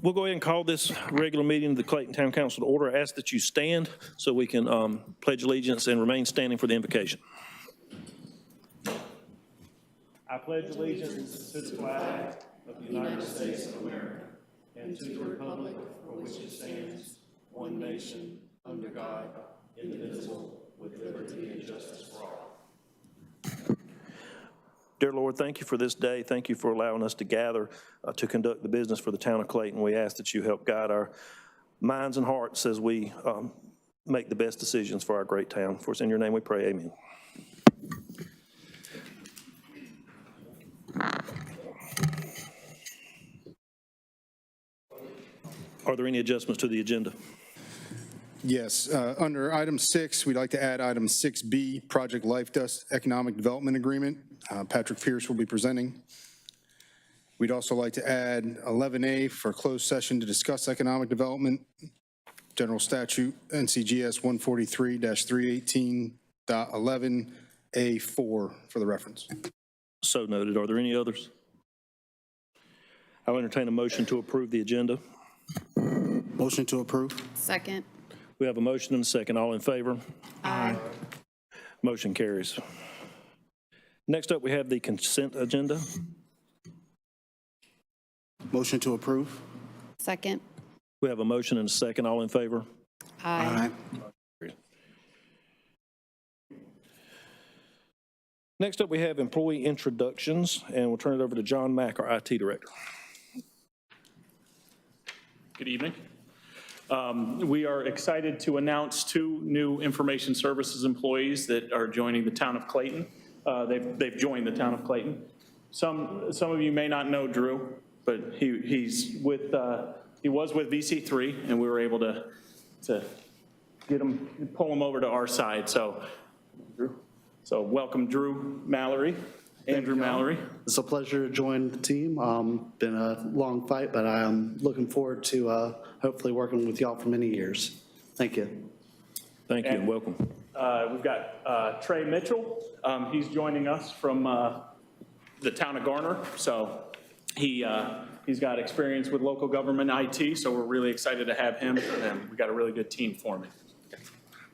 We'll go ahead and call this regular meeting of the Clayton Town Council to order. I ask that you stand so we can pledge allegiance and remain standing for the invocation. I pledge allegiance to the flag of the United States of America and to the republic for which it stands, one nation, under God, indivisible, with liberty and justice for all. Dear Lord, thank you for this day. Thank you for allowing us to gather to conduct the business for the town of Clayton. We ask that you help guide our minds and hearts as we make the best decisions for our great town. For it's in your name we pray, amen. Are there any adjustments to the agenda? Yes, under item 6, we'd like to add item 6B, Project Life Dust Economic Development Agreement. Patrick Pierce will be presenting. We'd also like to add 11A for closed session to discuss economic development. General Statute NCGS 143-318.11A4 for the reference. So noted. Are there any others? I'll entertain a motion to approve the agenda. Motion to approve. Second. We have a motion and a second. All in favor? Aye. Motion carries. Next up, we have the consent agenda. Motion to approve. Second. We have a motion and a second. All in favor? Aye. Next up, we have employee introductions, and we'll turn it over to John Mack, our IT director. Good evening. We are excited to announce 2 new information services employees that are joining the town of Clayton. They've joined the town of Clayton. Some of you may not know Drew, but he was with VC3, and we were able to pull him over to our side. So welcome, Drew Mallory. Andrew Mallory. It's a pleasure to join the team. Been a long fight, but I am looking forward to hopefully working with y'all for many years. Thank you. Thank you and welcome. We've got Trey Mitchell. He's joining us from the town of Garner. So he's got experience with local government IT, so we're really excited to have him, and we've got a really good team forming.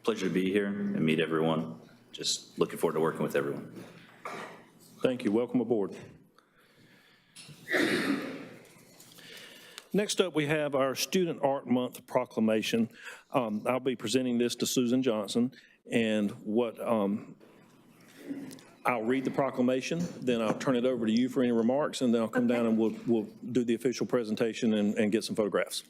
Pleasure to be here and meet everyone. Just looking forward to working with everyone. Thank you. Welcome aboard. Next up, we have our Student Art Month proclamation. I'll be presenting this to Susan Johnson, and I'll read the proclamation, then I'll turn it over to you for any remarks, and then I'll come down and we'll do the official presentation and get some photographs.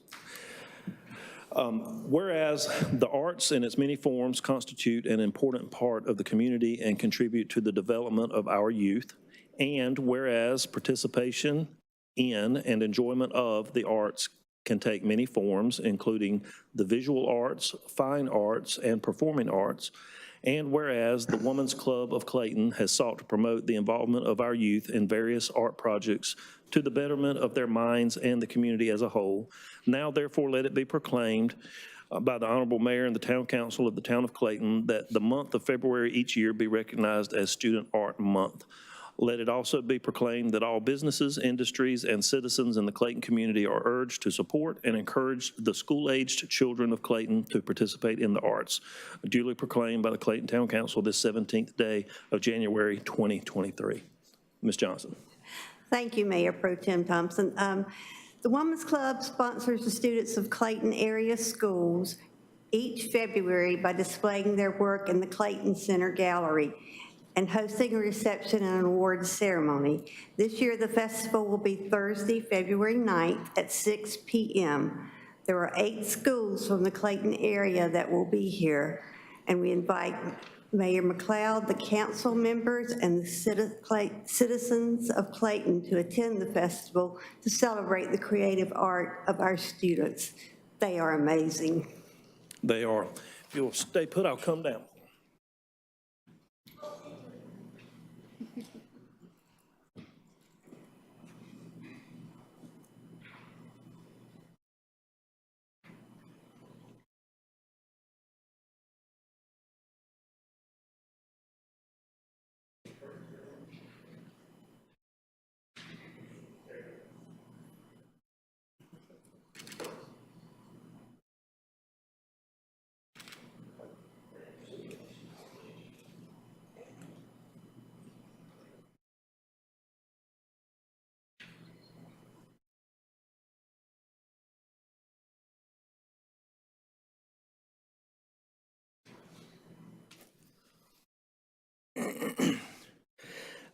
Whereas the arts in its many forms constitute an important part of the community and contribute to the development of our youth, and whereas participation in and enjoyment of the arts can take many forms, including the visual arts, fine arts, and performing arts, and whereas the Women's Club of Clayton has sought to promote the involvement of our youth in various art projects to the betterment of their minds and the community as a whole, now therefore let it be proclaimed by the Honorable Mayor and the Town Council of the Town of Clayton that the month of February each year be recognized as Student Art Month. Let it also be proclaimed that all businesses, industries, and citizens in the Clayton community are urged to support and encourage the school-aged children of Clayton to participate in the arts. Duly proclaimed by the Clayton Town Council this 17th day of January 2023. Ms. Johnson. Thank you, Mayor Pro Tem Thompson. The Women's Club sponsors the students of Clayton area schools each February by displaying their work in the Clayton Center Gallery and hosting a reception and an awards ceremony. This year, the festival will be Thursday, February 9th at 6 p.m. There are 8 schools from the Clayton area that will be here, and we invite Mayor McLeod, the council members, and the citizens of Clayton to attend the festival to celebrate the creative art of our students. They are amazing. They are. If you'll stay put, I'll come down.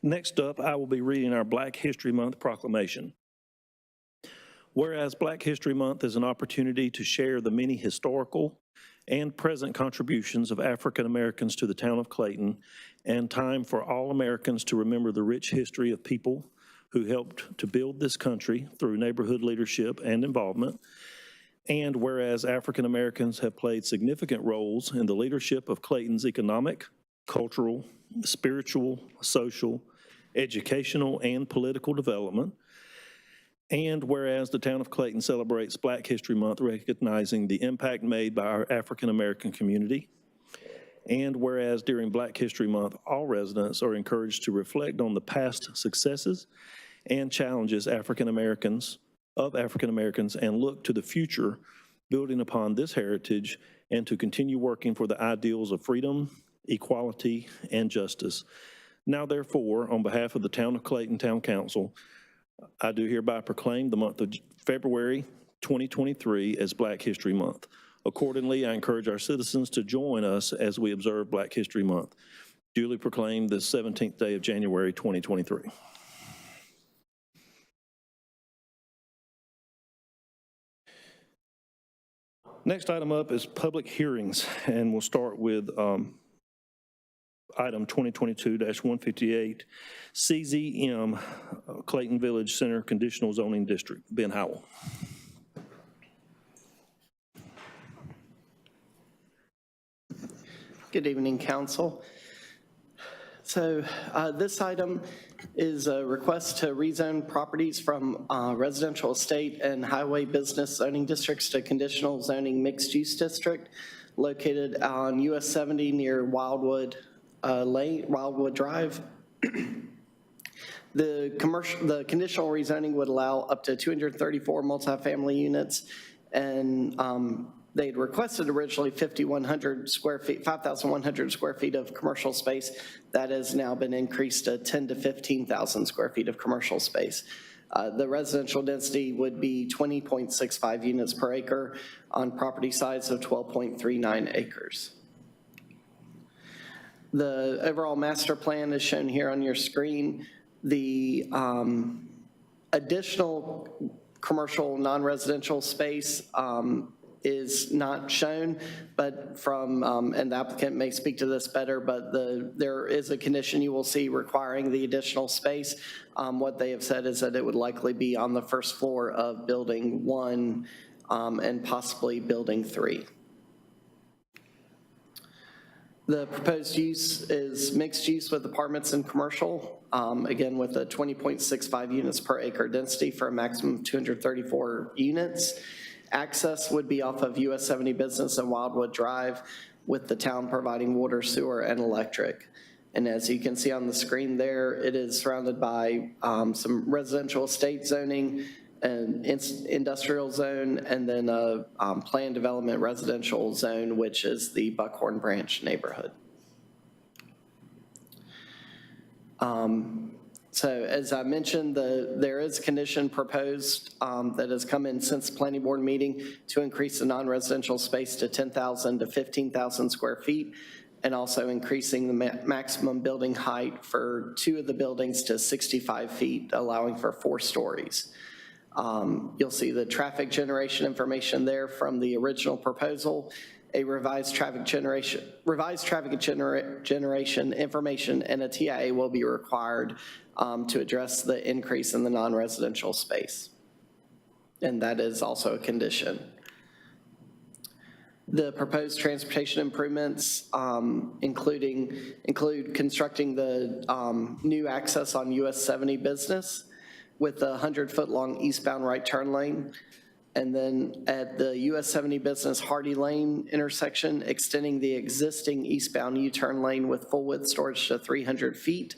Next up, I will be reading our Black History Month proclamation. Whereas Black History Month is an opportunity to share the many historical and present contributions of African Americans to the town of Clayton, and time for all Americans to remember the rich history of people who helped to build this country through neighborhood leadership and involvement. And whereas African Americans have played significant roles in the leadership of Clayton's economic, cultural, spiritual, social, educational, and political development. And whereas the town of Clayton celebrates Black History Month, recognizing the impact made by our African American community. And whereas during Black History Month, all residents are encouraged to reflect on the past successes and challenges of African Americans and look to the future, building upon this heritage and to continue working for the ideals of freedom, equality, and justice. Now therefore, on behalf of the Town of Clayton Town Council, I do hereby proclaim the month of February 2023 as Black History Month. Accordingly, I encourage our citizens to join us as we observe Black History Month, duly proclaimed the 17th day of January 2023. Next item up is public hearings, and we'll start with item 2022-158, CZM, Clayton Village Center Conditional Zoning District. Ben Howell. Good evening, council. So this item is a request to rezone properties from residential estate and highway business zoning districts to conditional zoning mixed-use district located on US 70 near Wildwood Drive. The conditional rezoning would allow up to 234 multifamily units, and they'd requested originally 5,100 square feet, 5,100 square feet of commercial space. That has now been increased to 10 to 15,000 square feet of commercial space. The residential density would be 20.65 units per acre on property size of 12.39 acres. The overall master plan is shown here on your screen. The additional commercial non-residential space is not shown, but from, and the applicant may speak to this better, but there is a condition you will see requiring the additional space. What they have said is that it would likely be on the first floor of building 1 and possibly building 3. The proposed use is mixed use with apartments and commercial, again with a 20.65 units per acre density for a maximum of 234 units. Access would be off of US 70 Business and Wildwood Drive, with the town providing water, sewer, and electric. And as you can see on the screen there, it is surrounded by some residential estate zoning, an industrial zone, and then a planned development residential zone, which is the Buckhorn Branch neighborhood. So as I mentioned, there is a condition proposed that has come in since the planning board meeting to increase the non-residential space to 10,000 to 15,000 square feet, and also increasing the maximum building height for 2 of the buildings to 65 feet, allowing for 4 stories. You'll see the traffic generation information there from the original proposal. A revised traffic generation information and a TIA will be required to address the increase in the non-residential space. And that is also a condition. The proposed transportation improvements include constructing the new access on US 70 Business with a 100-foot long eastbound right turn lane. And then at the US 70 Business Hardy Lane intersection, extending the existing eastbound U-turn lane with full width storage to 300 feet,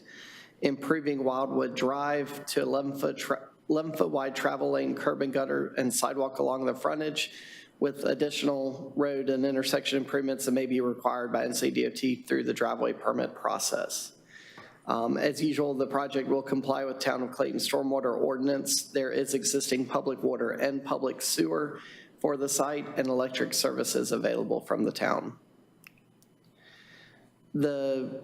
improving Wildwood Drive to 11-foot wide travel lane, curb and gutter, and sidewalk along the frontage, with additional road and intersection improvements that may be required by NCDOT through the driveway permit process. As usual, the project will comply with Town of Clayton stormwater ordinance. There is existing public water and public sewer for the site, and electric services available from the town. The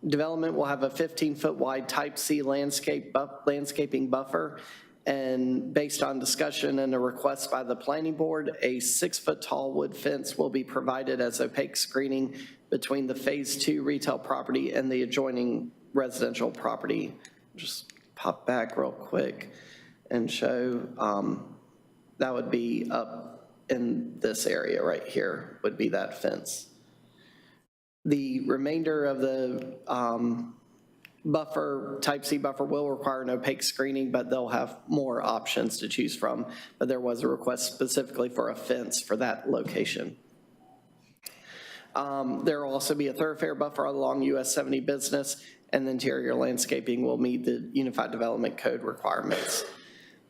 development will have a 15-foot wide type C landscaping buffer, and based on discussion and a request by the planning board, a 6-foot tall wood fence will be provided as opaque screening between the Phase 2 retail property and the adjoining residential property. Just pop back real quick and show that would be up in this area right here would be that fence. The remainder of the buffer, type C buffer, will require an opaque screening, but they'll have more options to choose from. But there was a request specifically for a fence for that location. There will also be a thoroughfare buffer along US 70 Business, and the interior landscaping will meet the Unified Development Code requirements.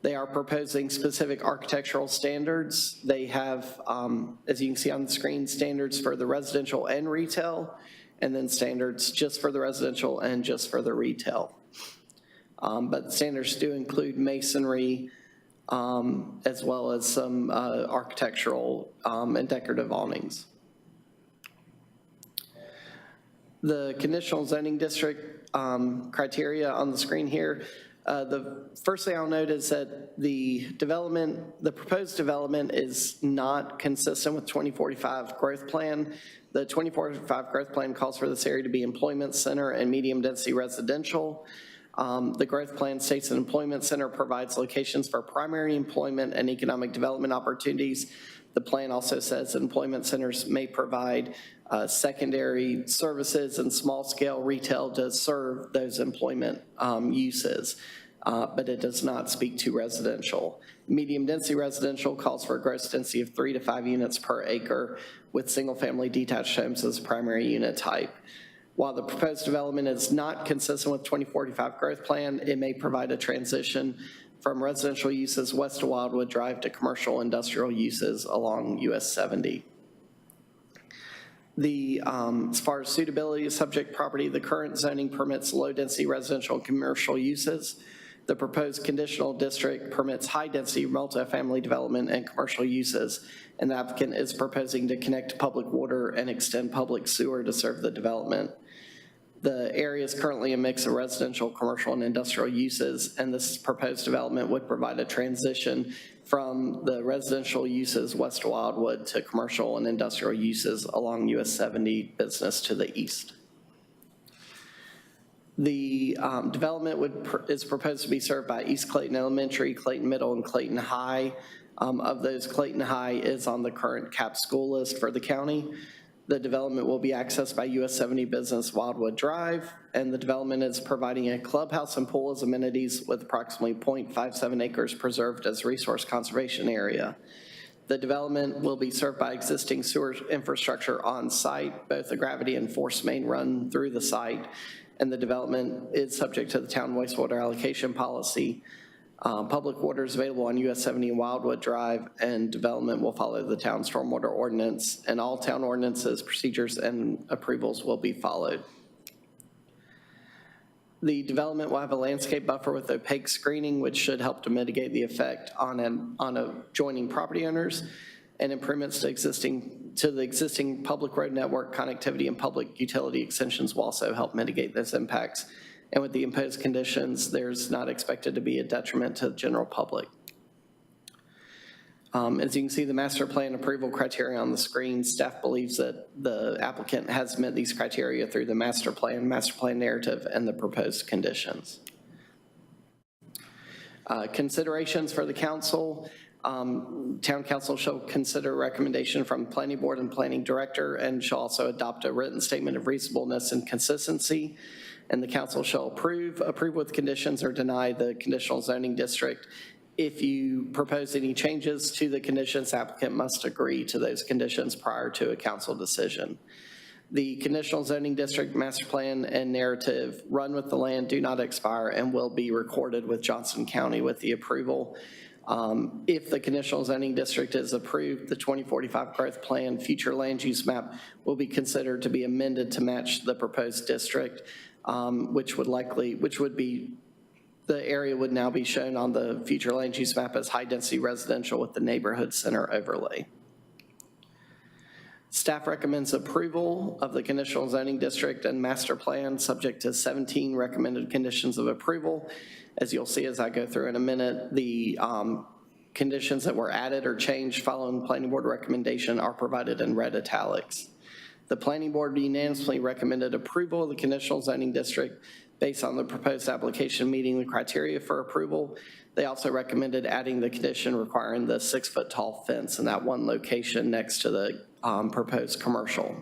They are proposing specific architectural standards. They have, as you can see on the screen, standards for the residential and retail, and then standards just for the residential and just for the retail. But the standards do include masonry, as well as some architectural and decorative awnings. The conditional zoning district criteria on the screen here. The first thing I'll note is that the proposed development is not consistent with 2045 growth plan. The 2045 growth plan calls for this area to be employment center and medium density residential. The growth plan states an employment center provides locations for primary employment and economic development opportunities. The plan also says that employment centers may provide secondary services and small-scale retail to serve those employment uses, but it does not speak to residential. Medium-density residential calls for a gross density of 3 to 5 units per acre with single-family detached homes as primary unit type. While the proposed development is not consistent with 2045 growth plan, it may provide a transition from residential uses west of Wildwood Drive to commercial industrial uses along US 70. As far as suitability of subject property, the current zoning permits low-density residential and commercial uses. The proposed conditional district permits high-density multifamily development and commercial uses, and the applicant is proposing to connect public water and extend public sewer to serve the development. The area is currently a mix of residential, commercial, and industrial uses, and this proposed development would provide a transition from the residential uses west of Wildwood to commercial and industrial uses along US 70 Business to the east. The development is proposed to be served by East Clayton Elementary, Clayton Middle, and Clayton High. Of those, Clayton High is on the current CAP school list for the county. The development will be accessed by US 70 Business Wildwood Drive, and the development is providing a clubhouse and pool as amenities with approximately 0.57 acres preserved as resource conservation area. The development will be served by existing sewer infrastructure on site, both a gravity and force main run through the site, and the development is subject to the town wastewater allocation policy. Public water is available on US 70 and Wildwood Drive, and development will follow the town stormwater ordinance, and all town ordinances, procedures, and approvals will be followed. The development will have a landscape buffer with opaque screening, which should help to mitigate the effect on adjoining property owners, and improvements to the existing public road network connectivity and public utility extensions will also help mitigate those impacts. And with the imposed conditions, there's not expected to be a detriment to the general public. As you can see, the master plan approval criteria on the screen, staff believes that the applicant has met these criteria through the master plan narrative, and the proposed conditions. Considerations for the council. Town council shall consider recommendation from planning board and planning director, and shall also adopt a written statement of reasonableness and consistency. And the council shall approve with conditions, or deny the conditional zoning district. If you propose any changes to the conditions, applicant must agree to those conditions prior to a council decision. The conditional zoning district master plan and narrative run with the land do not expire and will be recorded with Johnson County with the approval. If the conditional zoning district is approved, the 2045 growth plan future land use map will be considered to be amended to match the proposed district, which would be, the area would now be shown on the future land use map as high density residential with the neighborhood center overlay. Staff recommends approval of the conditional zoning district and master plan, subject to 17 recommended conditions of approval. As you'll see as I go through in a minute, the conditions that were added or changed following the planning board recommendation are provided in red italics. The planning board unanimously recommended approval of the conditional zoning district based on the proposed application meeting the criteria for approval. They also recommended adding the condition requiring the 6-foot-tall fence in that one location next to the proposed commercial.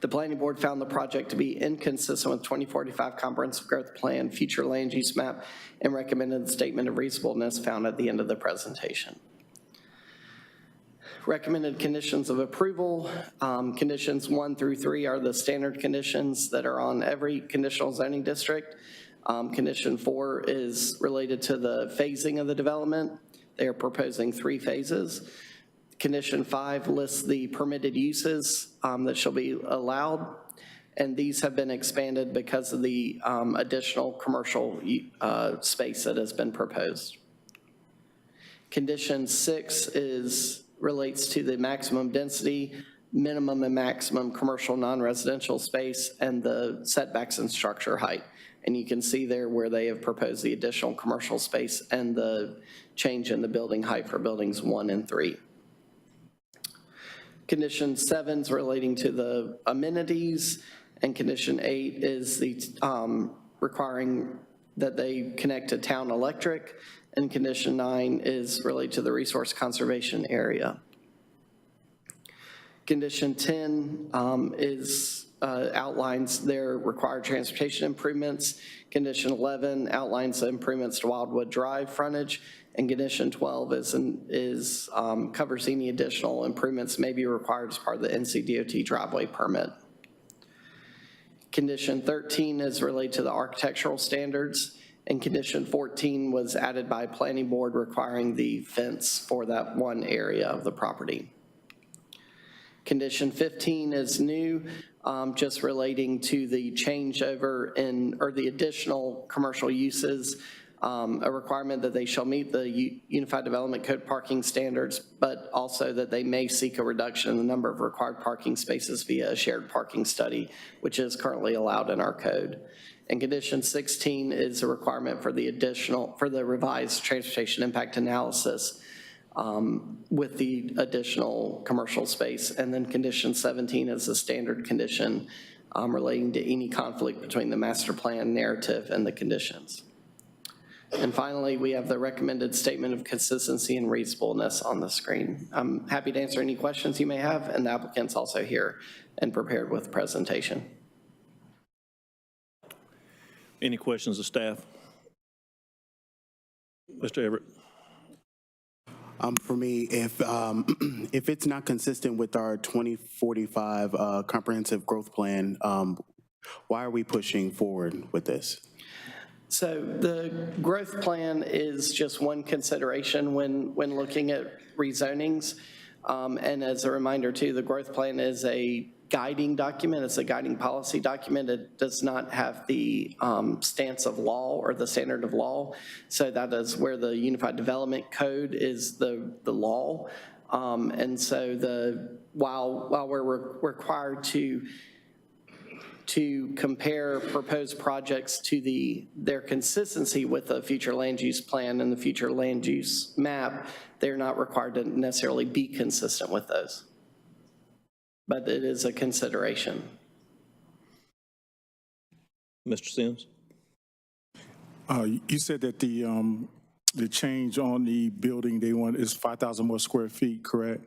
The planning board found the project to be inconsistent with 2045 Comprehensive Growth Plan, future land use map, and recommended the statement of reasonableness found at the end of the presentation. Recommended conditions of approval. Conditions 1 through 3 are the standard conditions that are on every conditional zoning district. Condition 4 is related to the phasing of the development. They are proposing 3 phases. Condition 5 lists the permitted uses that shall be allowed, and these have been expanded because of the additional commercial space that has been proposed. Condition 6 relates to the maximum density, minimum and maximum commercial non-residential space, and the setbacks and structure height. And you can see there where they have proposed the additional commercial space and the change in the building height for buildings 1 and 3. Condition 7 is relating to the amenities, and condition 8 is the requiring that they connect to town electric, and condition 9 is related to the resource conservation area. Condition 10 outlines their required transportation improvements. Condition 11 outlines the improvements to Wildwood Drive frontage, and condition 12 covers any additional improvements may be required as part of the NCDOT driveway permit. Condition 13 is related to the architectural standards, and condition 14 was added by planning board requiring the fence for that one area of the property. Condition 15 is new, just relating to the changeover or the additional commercial uses, a requirement that they shall meet the Unified Development Code parking standards, but also that they may seek a reduction in the number of required parking spaces via a shared parking study, which is currently allowed in our code. And condition 16 is a requirement for the revised transportation impact analysis with the additional commercial space. And then condition 17 is a standard condition relating to any conflict between the master plan narrative and the conditions. And finally, we have the recommended statement of consistency and reasonableness on the screen. I'm happy to answer any questions you may have, and the applicant's also here and prepared with presentation. Any questions of staff? Mr. Everett? For me, if it's not consistent with our 2045 comprehensive growth plan, why are we pushing forward with this? So the growth plan is just one consideration when looking at rezonings. And as a reminder too, the growth plan is a guiding document. It's a guiding policy document. It does not have the stance of law or the standard of law. So that is where the Unified Development Code is the law. And so while we're required to compare proposed projects to their consistency with the future land use plan and the future land use map, they're not required to necessarily be consistent with those. But it is a consideration. Mr. Sims? You said that the change on the building they want is 5,000 more square feet, correct?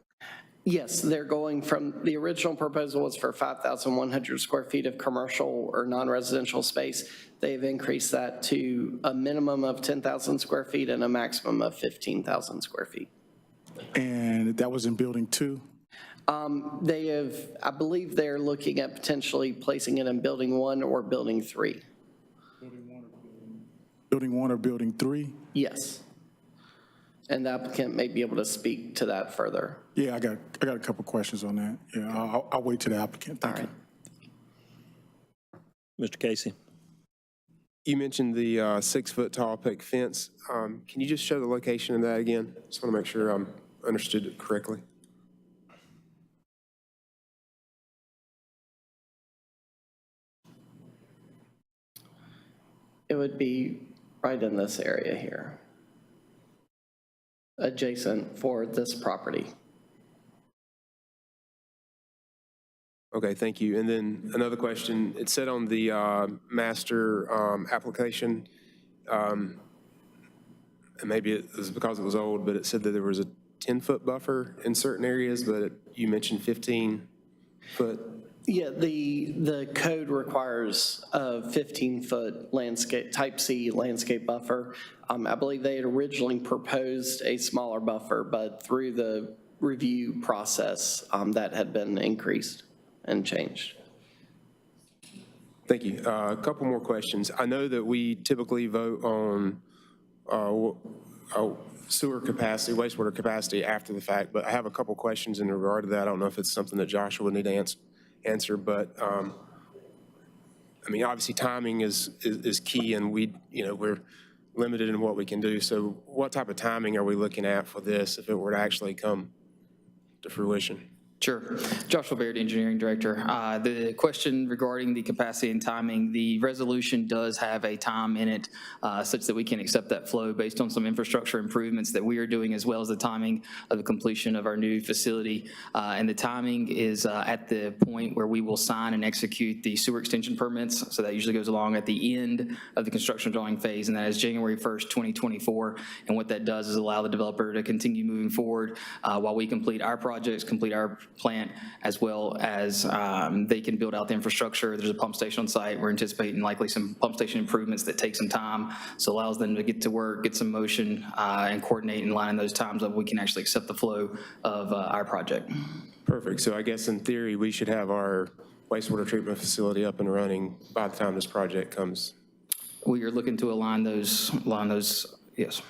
Yes, they're going from, the original proposal was for 5,100 square feet of commercial or non-residential space. They've increased that to a minimum of 10,000 square feet and a maximum of 15,000 square feet. And that was in building 2? They have, I believe they're looking at potentially placing it in building 1 or building 3. Building 1 or building 3? Yes. And the applicant may be able to speak to that further. Yeah, I got a couple questions on that. Yeah, I'll wait to the applicant. Thank you. Mr. Casey? You mentioned the 6-foot tall opaque fence. Can you just show the location of that again? Just want to make sure I understood it correctly. It would be right in this area here, adjacent for this property. Okay, thank you. And then another question, it said on the master application, and maybe it was because it was old, but it said that there was a 10-foot buffer in certain areas, but you mentioned 15-foot. Yeah, the code requires a 15-foot landscape, type C landscape buffer. I believe they had originally proposed a smaller buffer, but through the review process, that had been increased and changed. Thank you. A couple more questions. I know that we typically vote on sewer capacity, wastewater capacity after the fact, but I have a couple questions in regard to that. I don't know if it's something that Joshua would need to answer, but I mean, obviously timing is key, and we're limited in what we can do. So what type of timing are we looking at for this if it were to actually come to fruition? Sure. Joshua Baird, Engineering Director. The question regarding the capacity and timing, the resolution does have a time in it such that we can accept that flow based on some infrastructure improvements that we are doing, as well as the timing of the completion of our new facility. And the timing is at the point where we will sign and execute the sewer extension permits. So that usually goes along at the end of the construction drawing phase, and that is January 1st, 2024. And what that does is allow the developer to continue moving forward while we complete our projects, complete our plant, as well as they can build out the infrastructure. There's a pump station on site. We're anticipating likely some pump station improvements that take some time, so allows them to get to work, get some motion, and coordinate and line those times up we can actually accept the flow of our project. Perfect. So I guess in theory, we should have our wastewater treatment facility up and running by the time this project comes. We are looking to align those, yes.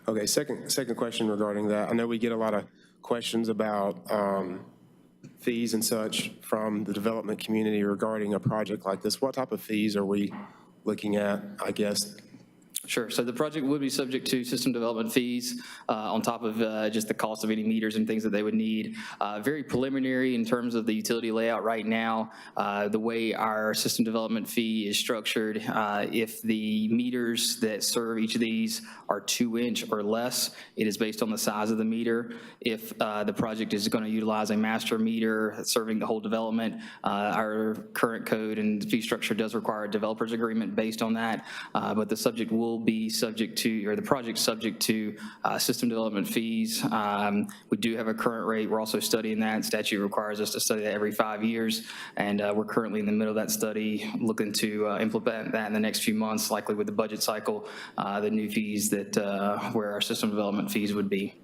Okay, second question regarding that. I know we get a lot of questions about fees and such from the development community regarding a project like this. What type of fees are we looking at, I guess? Sure. So the project would be subject to system development fees on top of just the cost of any meters and things that they would need. Very preliminary in terms of the utility layout right now. The way our system development fee is structured, if the meters that serve each of these are 2-inch or less, it is based on the size of the meter. If the project is going to utilize a master meter serving the whole development, our current code and fee structure does require a developer's agreement based on that, but the subject will be subject to, or the project subject to system development fees. We do have a current rate. We're also studying that. Statute requires us to study that every 5 years, and we're currently in the middle of that study, looking to implement that in the next few months, likely with the budget cycle, the new fees that where our system development fees would be.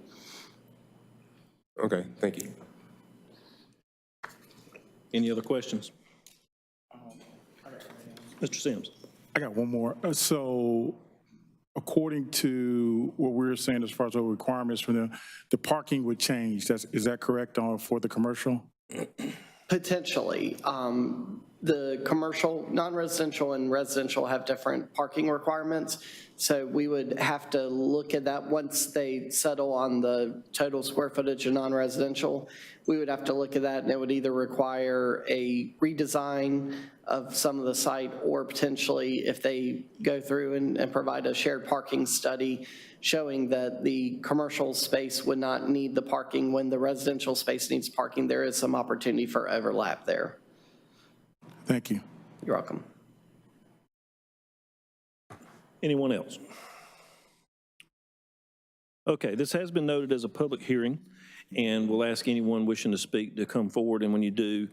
Okay, thank you. Any other questions? Mr. Sims. I got one more. So according to what we were saying as far as the requirements for them, the parking would change. Is that correct for the commercial? Potentially. The commercial, non-residential and residential have different parking requirements. So we would have to look at that once they settle on the total square footage of non-residential. We would have to look at that, and it would either require a redesign of some of the site, or potentially if they go through and provide a shared parking study showing that the commercial space would not need the parking when the residential space needs parking, there is some opportunity for overlap there. Thank you. You're welcome. Anyone else? Okay, this has been noted as a public hearing, and we'll ask anyone wishing to speak to come forward, and when you do,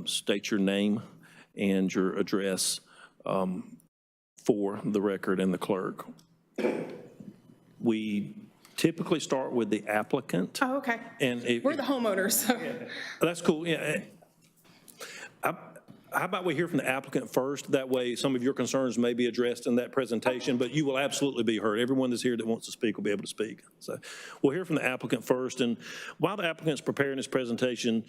state your name and your address for the record and the clerk. We typically start with the applicant. Oh, okay. And We're the homeowners, so. That's cool, yeah. How about we hear from the applicant first? That way, some of your concerns may be addressed in that presentation, but you will absolutely be heard. Everyone that's here that wants to speak will be able to speak. So we'll hear from the applicant first. And while the applicant's preparing his presentation,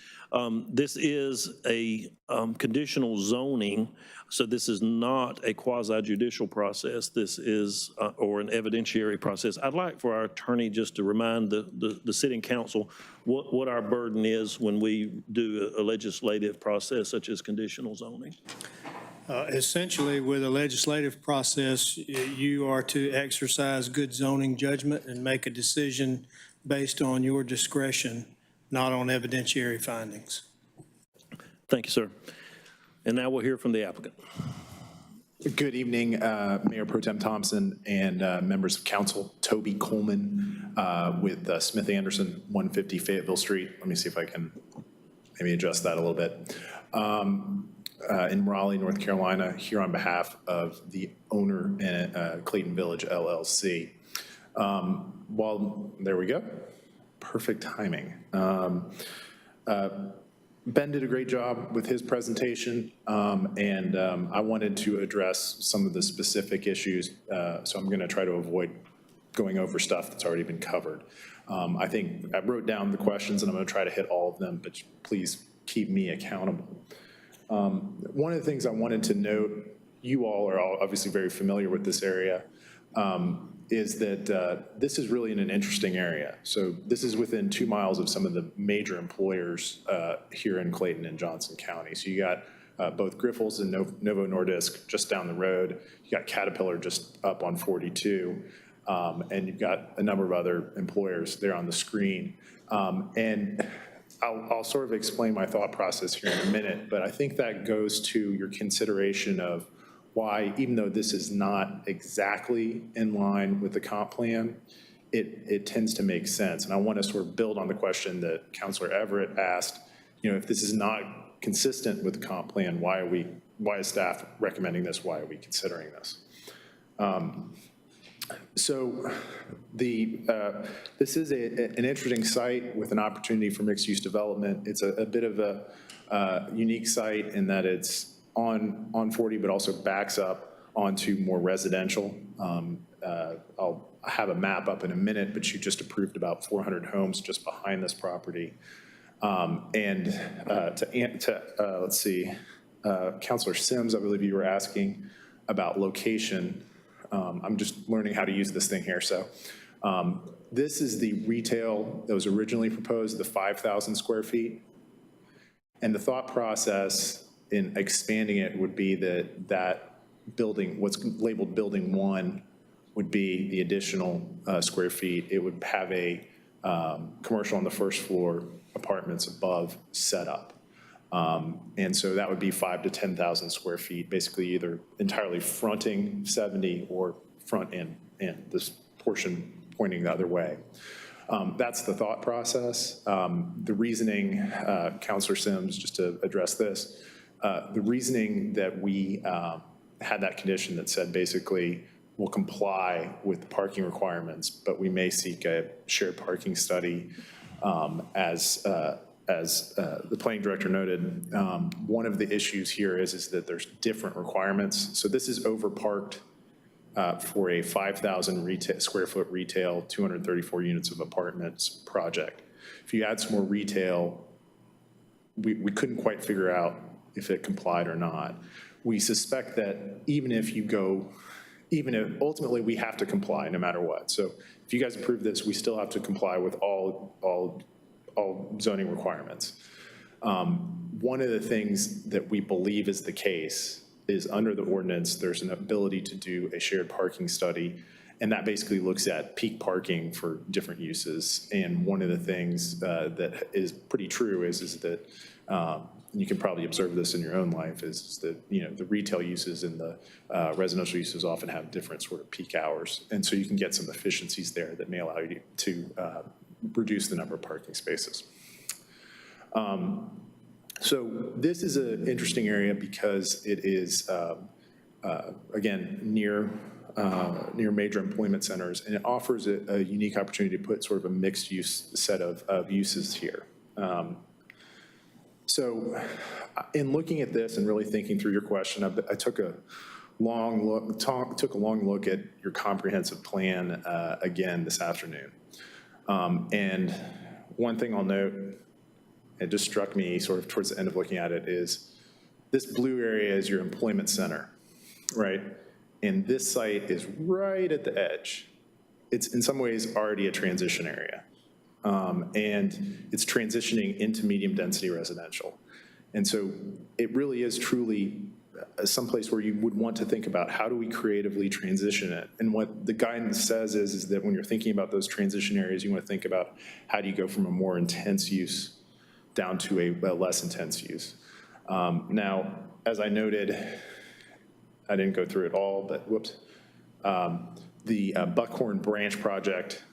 this is a conditional zoning, so this is not a quasi-judicial process. This is, or an evidentiary process. I'd like for our attorney just to remind the sitting council what our burden is when we do a legislative process such as conditional zoning. Essentially, with a legislative process, you are to exercise good zoning judgment and make a decision based on your discretion, not on evidentiary findings. Thank you, sir. And now we'll hear from the applicant. Good evening, Mayor Pro Tem Thompson and members of council. Toby Coleman with Smith Anderson, 150 Fayetteville Street. Let me see if I can maybe adjust that a little bit. In Raleigh, North Carolina, here on behalf of the owner, Clayton Village LLC. There we go. Perfect timing. Ben did a great job with his presentation, and I wanted to address some of the specific issues, so I'm going to try to avoid going over stuff that's already been covered. I think I wrote down the questions, and I'm going to try to hit all of them, but please keep me accountable. One of the things I wanted to note, you all are obviously very familiar with this area, is that this is really in an interesting area. So this is within 2 miles of some of the major employers here in Clayton and Johnson County. So you got both Grifols and Novo Nordisk just down the road. You got Caterpillar just up on 42. And you've got a number of other employers there on the screen. And I'll sort of explain my thought process here in a minute, but I think that goes to your consideration of why, even though this is not exactly in line with the comp plan, it tends to make sense. And I want to sort of build on the question that Councilor Everett asked, if this is not consistent with the comp plan, why is staff recommending this? Why are we considering this? So this is an interesting site with an opportunity for mixed-use development. It's a bit of a unique site in that it's on 40, but also backs up onto more residential. I'll have a map up in a minute, but you just approved about 400 homes just behind this property. Let's see, Councilor Sims, I believe you were asking about location. I'm just learning how to use this thing here. So this is the retail that was originally proposed, the 5,000 square feet. And the thought process in expanding it would be that building, what's labeled building 1, would be the additional square feet. It would have a commercial on the first floor, apartments above set up. And so that would be 5,000 to 10,000 square feet, basically either entirely fronting 70 or front end, this portion pointing the other way. That's the thought process. The reasoning, Councilor Sims, just to address this, the reasoning that we had that condition that said basically we'll comply with the parking requirements, but we may seek a shared parking study as the planning director noted. One of the issues here is that there's different requirements. So this is overparked for a 5,000 square foot retail, 234 units of apartments project. If you add some more retail, we couldn't quite figure out if it complied or not. We suspect that even if ultimately we have to comply no matter what. So if you guys approve this, we still have to comply with all zoning requirements. One of the things that we believe is the case is under the ordinance, there's an ability to do a shared parking study, and that basically looks at peak parking for different uses. And one of the things that is pretty true is that, you can probably observe this in your own life, is that, the retail uses and the residential uses often have different sort of peak hours. And so you can get some efficiencies there that may allow you to reduce the number of parking spaces. So this is an interesting area because it is, again, near major employment centers, and it offers a unique opportunity to put sort of a mixed use set of uses here. So in looking at this and really thinking through your question, I took a long look at your comprehensive plan again this afternoon. And one thing I'll note, it just struck me sort of towards the end of looking at it, is this blue area is your employment center, right? And this site is right at the edge. It's in some ways already a transition area. And it's transitioning into medium density residential. And so it really is truly someplace where you would want to think about how do we creatively transition it. And what the guidance says is that when you're thinking about those transition areas, you want to think about how do you go from a more intense use down to a less intense use. Now, as I noted, I didn't go through it all, but whoops. The Buckhorn Branch project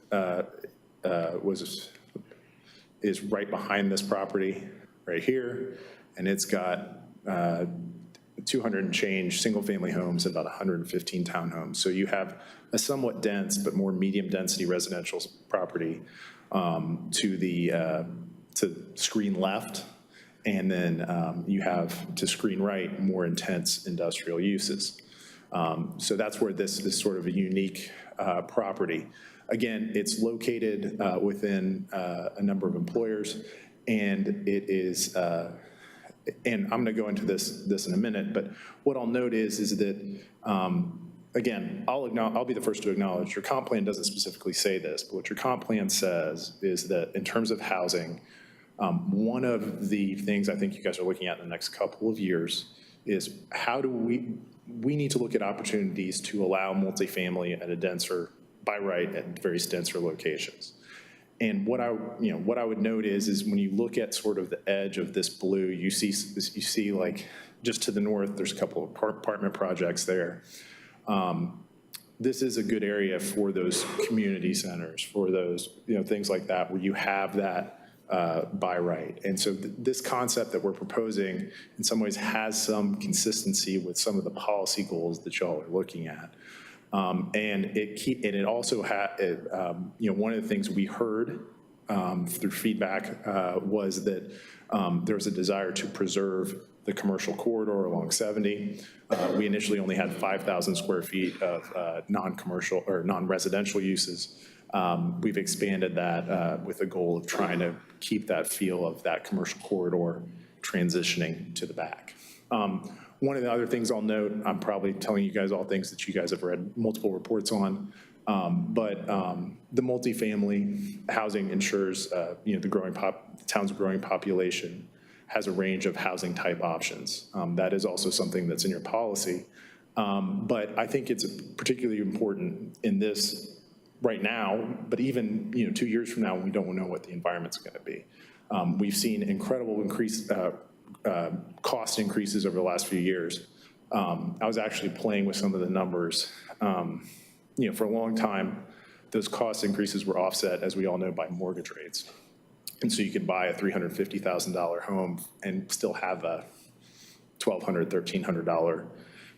is right behind this property right here, and it's got 200 and change single-family homes and about 115 townhomes. So you have a somewhat dense but more medium-density residential property to screen left, and then you have to screen right more intense industrial uses. So that's where this is sort of a unique property. Again, it's located within a number of employers, and it is, and I'm going to go into this in a minute, but what I'll note is that, again, I'll be the first to acknowledge your comp plan doesn't specifically say this, but what your comp plan says is that in terms of housing, one of the things I think you guys are looking at in the next couple of years is how do we need to look at opportunities to allow multifamily at a denser, by right, at various denser locations. And what I would note is when you look at sort of the edge of this blue, you see like just to the north, there's a couple of apartment projects there. This is a good area for those community centers, for those things like that, where you have that by right. And so this concept that we're proposing in some ways has some consistency with some of the policy goals that y'all are looking at. And it also had, one of the things we heard through feedback was that there was a desire to preserve the commercial corridor along 70. We initially only had 5,000 square feet of non-commercial or non-residential uses. We've expanded that with a goal of trying to keep that feel of that commercial corridor transitioning to the back. One of the other things I'll note, I'm probably telling you guys all things that you guys have read multiple reports on, but the multifamily housing ensures, the town's growing population has a range of housing type options. That is also something that's in your policy. But I think it's particularly important in this right now, but even 2 years from now, we don't know what the environment's going to be. We've seen incredible cost increases over the last few years. I was actually playing with some of the numbers. For a long time, those cost increases were offset, as we all know, by mortgage rates. And so you could buy a $350,000 home and still have a $1,200, $1,300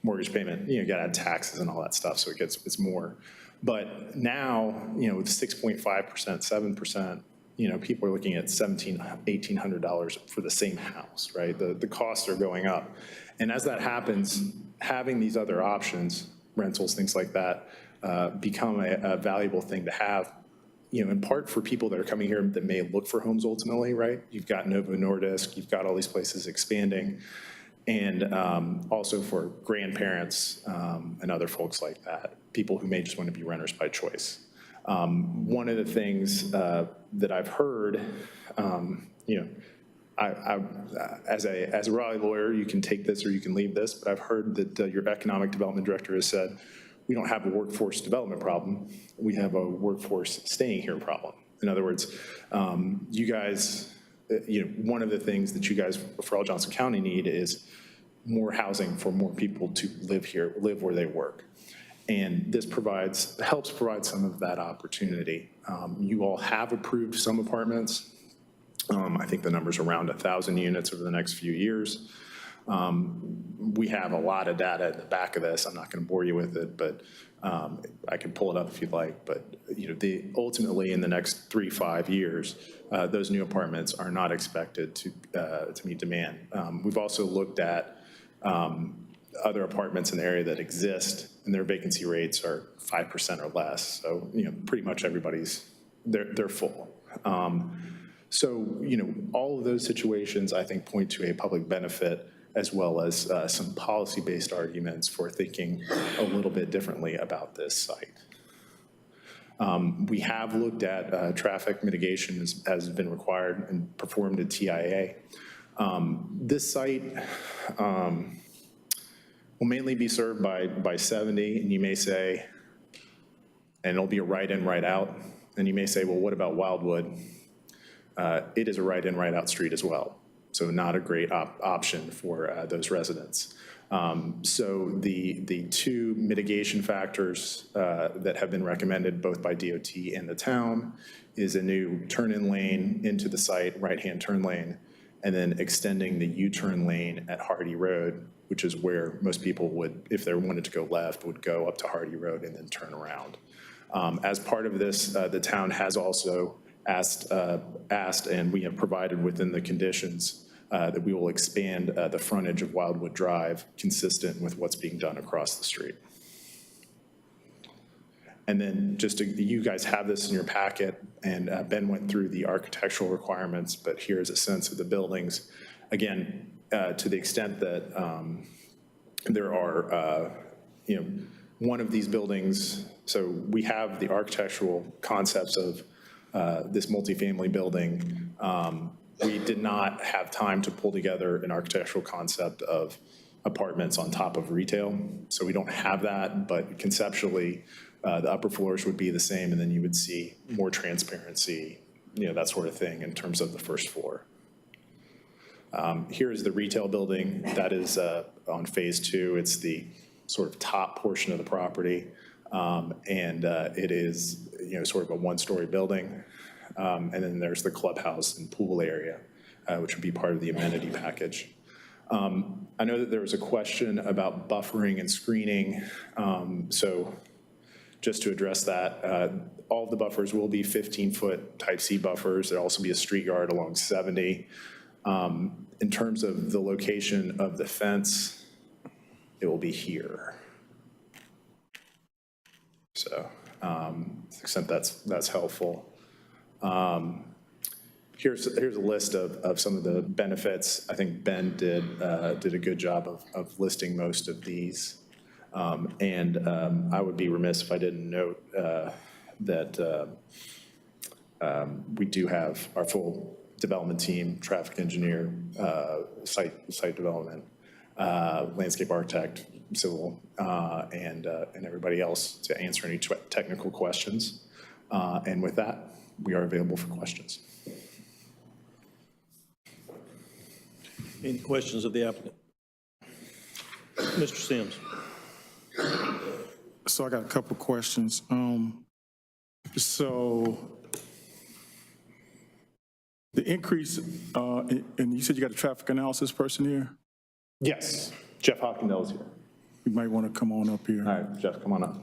mortgage payment. You got to add taxes and all that stuff, so it's more. But now, with 6.5%, 7%, people are looking at $1,700, $1,800 for the same house, right? The costs are going up. And as that happens, having these other options, rentals, things like that, become a valuable thing to have, in part for people that are coming here that may look for homes ultimately, right? You've got Novo Nordisk, you've got all these places expanding, and also for grandparents and other folks like that, people who may just want to be renters by choice. One of the things that I've heard, as a Raleigh lawyer, you can take this or you can leave this, but I've heard that your economic development director has said, we don't have a workforce development problem, we have a workforce staying here problem. In other words, you guys, one of the things that you guys for all Johnson County need is more housing for more people to live here, live where they work. And this helps provide some of that opportunity. You all have approved some apartments. I think the number's around 1,000 units over the next few years. We have a lot of data at the back of this. I'm not going to bore you with it, but I can pull it up if you'd like. But ultimately, in the next 3-5 years, those new apartments are not expected to meet demand. We've also looked at other apartments in the area that exist, and their vacancy rates are 5% or less. So pretty much everybody's they're full. So all of those situations I think point to a public benefit, as well as some policy-based arguments for thinking a little bit differently about this site. We have looked at traffic mitigation as been required and performed at TIA. This site, will mainly be served by 70, and you may say, and it'll be a right in, right out. And you may say, well, what about Wildwood? It is a right in, right out street as well. So not a great option for those residents. So the two mitigation factors that have been recommended both by DOT and the town is a new turn-in lane into the site, right-hand turn lane, and then extending the U-turn lane at Hardy Road, which is where most people would, if they wanted to go left, would go up to Hardy Road and then turn around. As part of this, the town has also asked, and we have provided within the conditions that we will expand the frontage of Wildwood Drive consistent with what's being done across the street. And then just you guys have this in your packet, and Ben went through the architectural requirements, but here's a sense of the buildings. Again, to the extent that there are, one of these buildings, so we have the architectural concepts of this multifamily building. We did not have time to pull together an architectural concept of apartments on top of retail. So we don't have that, but conceptually, the upper floors would be the same, and then you would see more transparency, that sort of thing in terms of the first floor. Here is the retail building that is on phase 2. It's the sort of top portion of the property, and it is, sort of a one-story building. And then there's the clubhouse and pool area, which would be part of the amenity package. I know that there was a question about buffering and screening. So just to address that, all of the buffers will be 15-foot type C buffers. There'll also be a street yard along 70. In terms of the location of the fence, it will be here. So to the extent that's helpful. Here's a list of some of the benefits. I think Ben did a good job of listing most of these. I would be remiss if I didn't note that we do have our full development team, traffic engineer, site development, landscape architect, civil, and everybody else to answer any technical questions. And with that, we are available for questions. Any questions of the applicant? Mr. Sims. So I got a couple questions. So the increase, and you said you got a traffic analysis person here? Yes, Jeff Hopkindale is here. You might want to come on up here. All right, Jeff, come on up.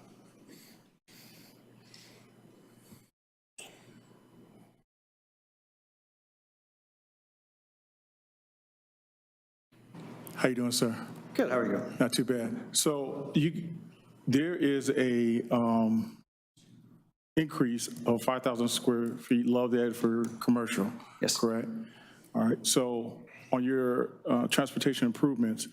How you doing, sir? Good, how are you? Not too bad. So there is a increase of 5,000 square feet, love that for commercial. Yes. Correct? All right, so on your transportation improvements,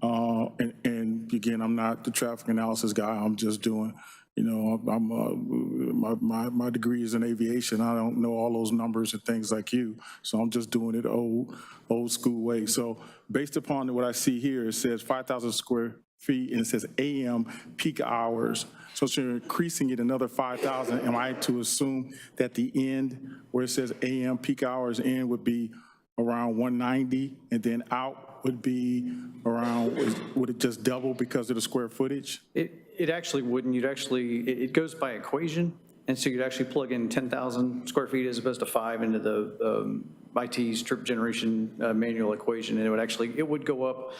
and again, I'm not the traffic analysis guy, I'm just doing, my degree is in aviation. I don't know all those numbers and things like you, so I'm just doing it old school way. So based upon what I see here, it says 5,000 square feet, and it says AM peak hours. So you're increasing it another 5,000. Am I to assume that the end, where it says AM peak hours in, would be around 190, and then out would be around, would it just double because of the square footage? It actually wouldn't. It goes by equation, and so you'd actually plug in 10,000 square feet as opposed to 5 into the IT's trip generation manual equation, and it would go up.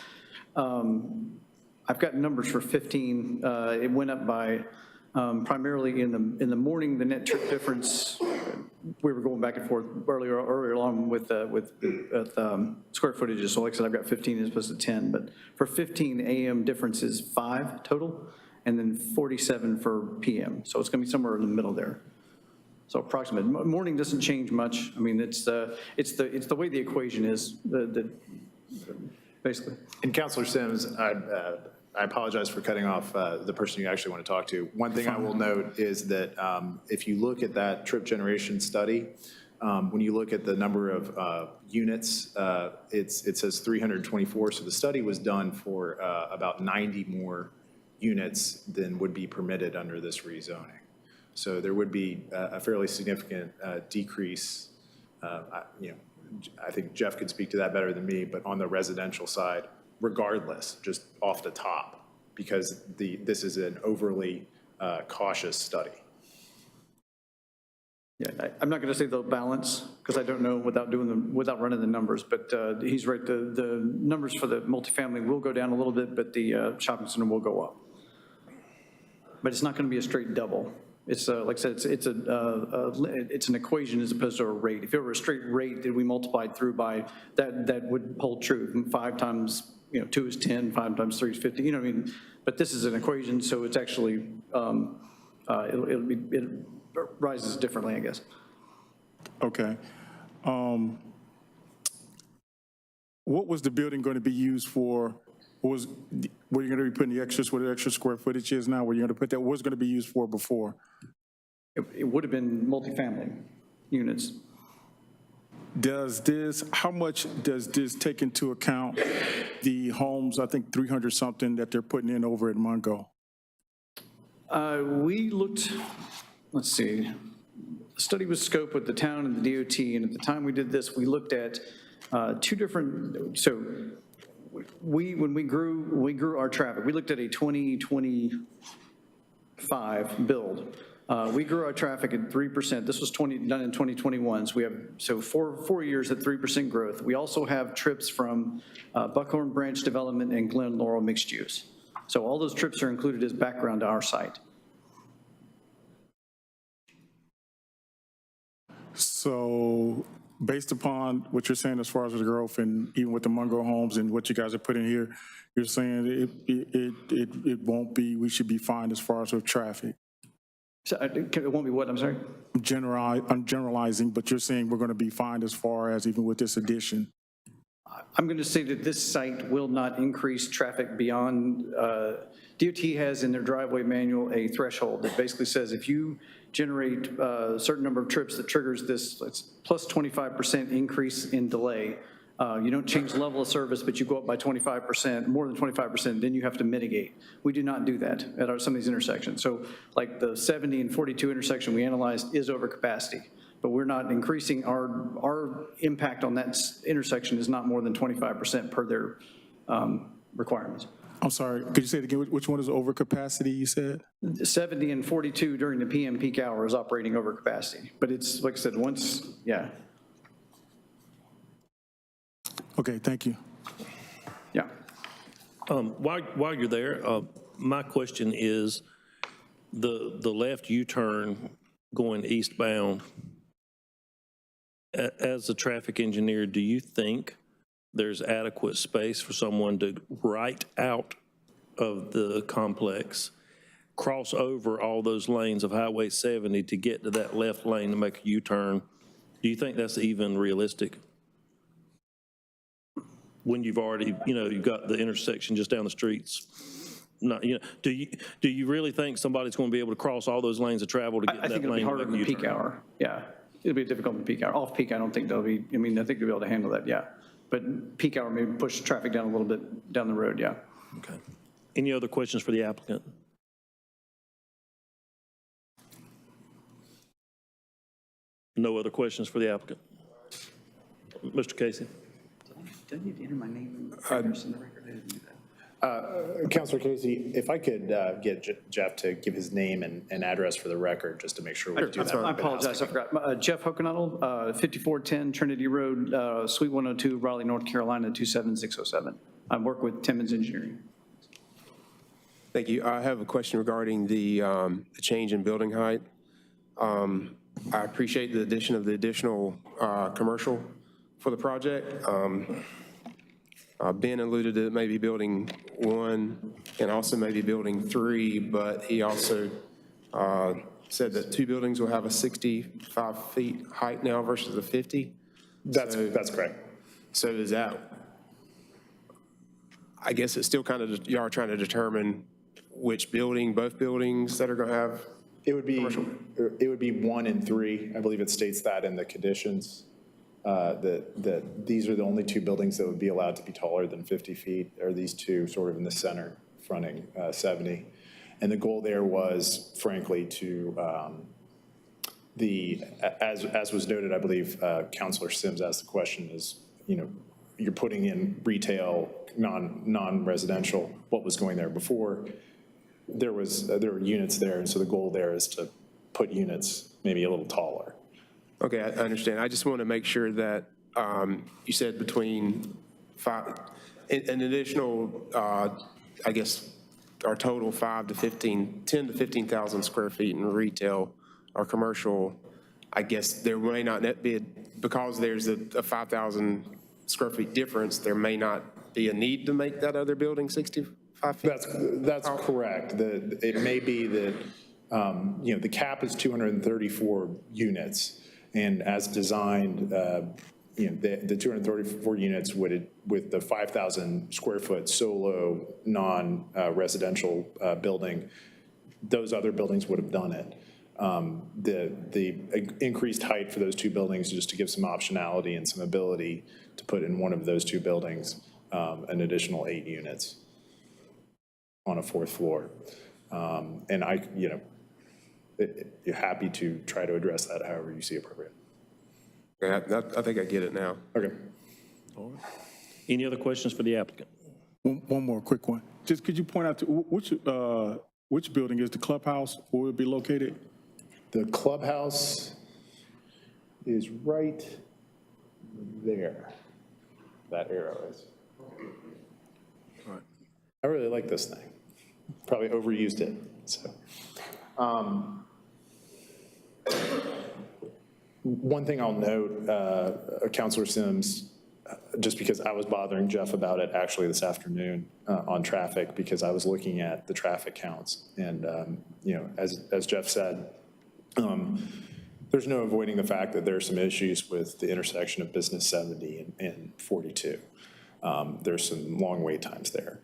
I've got numbers for 15. It went up by primarily in the morning, the net trip difference. We were going back and forth earlier along with square footages. So like I said, I've got 15 as opposed to 10, but for 15 AM difference is 5 total, and then 47 for PM. So it's going to be somewhere in the middle there. So approximate. Morning doesn't change much. I mean, it's the way the equation is, basically. And Councilor Sims, I apologize for cutting off the person you actually want to talk to. One thing I will note is that if you look at that trip generation study, When you look at the number of units, it says 324, so the study was done for about 90 more units than would be permitted under this rezoning. So there would be a fairly significant decrease. I think Jeff could speak to that better than me, but on the residential side, regardless, just off the top, because this is an overly cautious study. Yeah, I'm not going to say the balance, because I don't know without running the numbers, but he's right, the numbers for the multifamily will go down a little bit, but the shopping center will go up. But it's not going to be a straight double. It's like I said, it's an equation as opposed to a rate. If it were a straight rate that we multiplied through by, that would hold true. 5 times 2 is 10, 5 times 3 is 50, you know what I mean? But this is an equation, so it's actually, it rises differently, I guess. Okay. What was the building going to be used for? Were you going to be putting the extras, what the extra square footage is now? Were you going to put that? What was going to be used for before? It would have been multifamily units. How much does this take into account the homes, I think 300 something that they're putting in over at Mungo? We looked, let's see, the study was scoped with the town and the DOT, and at the time we did this, we looked at 2 different, so when we grew our traffic, we looked at a 2025 build. We grew our traffic at 3%. This was done in 2021. So we have, four years at 3% growth. We also have trips from Buckhorn Branch Development and Glen Laurel Mixed Use. So all those trips are included as background to our site. So based upon what you're saying as far as the growth and even with the Mungo homes and what you guys are putting here, you're saying it won't be, we should be fine as far as with traffic. So it won't be what, I'm sorry? I'm generalizing, but you're saying we're going to be fine as far as even with this addition. I'm going to say that this site will not increase traffic beyond, DOT has in their driveway manual a threshold that basically says if you generate a certain number of trips that triggers this, it's plus 25% increase in delay. You don't change the level of service, but you go up by 25%, more than 25%, then you have to mitigate. We do not do that at some of these intersections. So like the 70 and 42 intersection we analyzed is over capacity, but we're not increasing our impact on that intersection is not more than 25% per their requirements. I'm sorry, could you say it again? Which one is over capacity, you said? 70 and 42 during the PM peak hour is operating over capacity, but it's, like I said, yeah. Okay, thank you. Yeah. While you're there, my question is the left U-turn going eastbound. As a traffic engineer, do you think there's adequate space for someone to right out of the complex, cross over all those lanes of Highway 70 to get to that left lane to make a U-turn? Do you think that's even realistic? When you've already, you've got the intersection just down the streets. Not, do you really think somebody's going to be able to cross all those lanes of travel to get I that think it'll be lane? harder in the peak hour. Yeah, it'll be difficult in the peak hour. Off peak, I don't think they'll be. I think they'll be able to handle that. Yeah, but peak hour maybe push traffic down a little bit down the road. Yeah. Okay. Any other questions for the applicant? No other questions for the applicant. Mr. Casey. Do I need to enter my name and address in the record? I didn't do that. Councilor Casey, if I could get Jeff to give his name and address for the record, just to make sure we do that. I apologize, I forgot. Jeff Hokenottle, 5410 Trinity Road, Suite 102, Raleigh, North Carolina, 27607. I work with Timmons Engineering. Thank you. I have a question regarding the change in building height. I appreciate the addition of the additional commercial for the project. Ben alluded to maybe building 1 and also maybe building 3, but he also said that 2 buildings will have a 65 feet height now versus a 50. That's correct. So is that, I guess it's still kind of, y'all are trying to determine which building, both buildings that are going to have It would be 1 and 3. I believe it states that in the conditions, that these are the only 2 buildings that would be allowed to be taller than 50 feet, or these 2 sort of in the center fronting 70. And the goal there was, frankly, to as was noted, I believe Councilor Sims asked the question is, you're putting in retail, non-residential, what was going there before. There were units there, and so the goal there is to put units maybe a little taller. Okay, I understand. I just want to make sure that you said between an additional, I guess, our total 10 to 15,000 square feet in retail or commercial. I guess there may not be, because there's a 5,000 square feet difference, there may not be a need to make that other building 65 feet? That's correct. It may be that, the cap is 234 units, and as designed, the 234 units with the 5,000 square foot solo non-residential building, those other buildings would have done it. The increased height for those 2 buildings, just to give some optionality and some ability to put in one of those 2 buildings an additional 8 units on a 4th floor. And you're happy to try to address that however you see appropriate. Okay, I think I get it now. Okay. Any other questions for the applicant? One more quick one. Just could you point out to which building is the clubhouse? Where will it be located? The clubhouse is right there. That arrow is. All right. I really like this thing. Probably overused it, so. One thing I'll note, Councilor Sims, just because I was bothering Jeff about it actually this afternoon on traffic, because I was looking at the traffic counts. And, as Jeff said, there's no avoiding the fact that there are some issues with the intersection of Business 70 and 42. There's some long wait times there.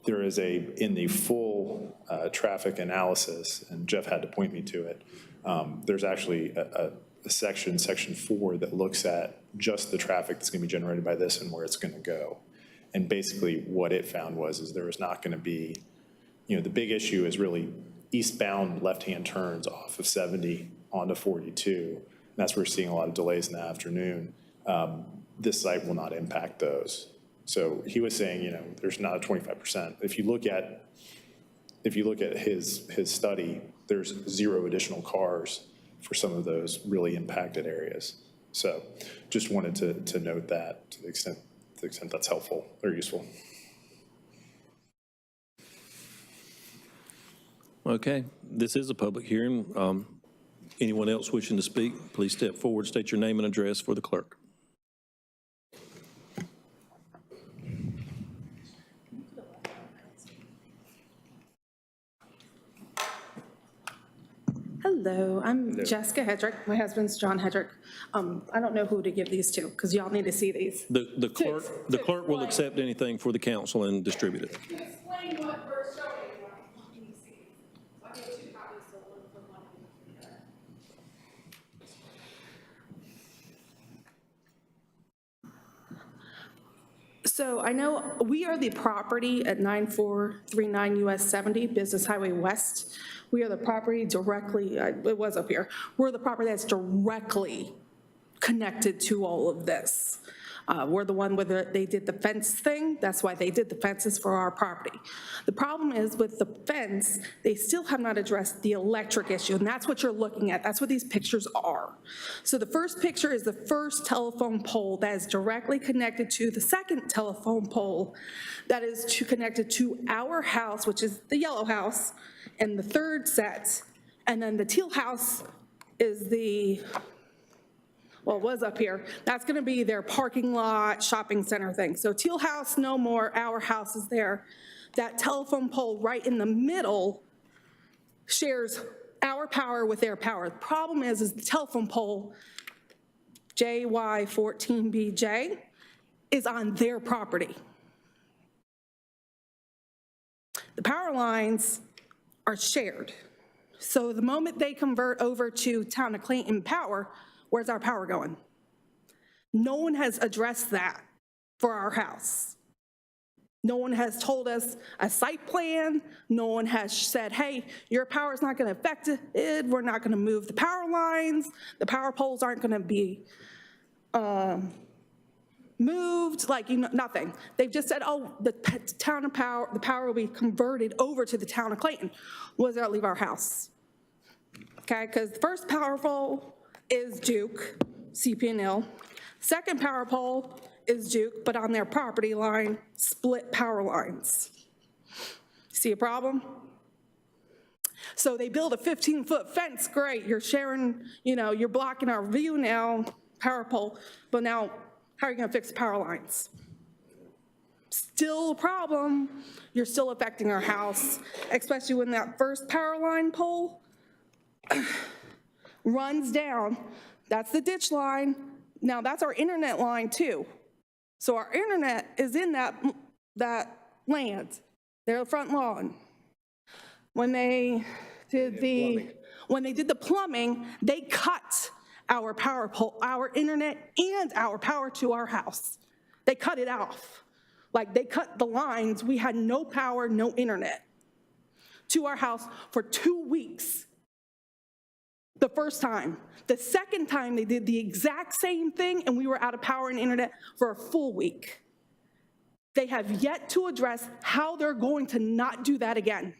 There is in the full traffic analysis, and Jeff had to point me to it, there's actually a section 4, that looks at just the traffic that's going to be generated by this and where it's going to go. And basically what it found is there was not going to be, the big issue is really eastbound left-hand turns off of 70 onto 42. And that's where we're seeing a lot of delays in the afternoon. This site will not impact those. So he was saying, there's not a 25%. If you look at his study, there's 0 additional cars for some of those really impacted areas. So just wanted to note that to the extent that's helpful or useful. Okay, this is a public hearing. Anyone else wishing to speak, please step forward, state your name and address for the clerk. Hello, I'm Jessica Hedrick. My husband's John Hedrick. I don't know who to give these to, because y'all need to see these. The clerk will accept anything for the council and distribute it. Explain what we're showing you. I'll give 2 copies to one from one of you. So I know we are the property at 9439 US 70 Business Highway West. We are the property directly, it was up here, we're the property that's directly connected to all of this. We're the one where they did the fence thing. That's why they did the fences for our property. The problem is with the fence, they still have not addressed the electric issue, and that's what you're looking at. That's what these pictures are. So the first picture is the first telephone pole that is directly connected to the second telephone pole that is connected to our house, which is the yellow house, and the third set. And then the teal house is the, well, it was up here. That's going to be their parking lot, shopping center thing. So teal house, no more. Our house is there. That telephone pole right in the middle shares our power with their power. The problem is the telephone pole, JY14BJ, is on their property. The power lines are shared. So the moment they convert over to Town of Clayton power, where's our power going? No one has addressed that for our house. No one has told us a site plan. No one has said, hey, your power is not going to affect it. We're not going to move the power lines. The power poles aren't going to be moved, like, nothing. They've just said, oh, the power will be converted over to the Town of Clayton. What does that leave our house? Okay, because the first power pole is Duke, CP&L. Second power pole is Duke, but on their property line, split power lines. See a problem? So they build a 15-foot fence, great, you're sharing, you're blocking our view now, power pole, but now how are you gonna fix the power lines? Still a problem, you're still affecting our house, especially when that first power line pole runs down. That's the ditch line. Now that's our internet line too. So our internet is in that land, their front lawn. When they did the plumbing, they cut our power pole, our internet, and our power to our house. They cut it off. Like, they cut the lines. We had no power, no internet to our house for 2 weeks. The first time. The second time, they did the exact same thing, and we were out of power and internet for a full week. They have yet to address how they're going to not do that again.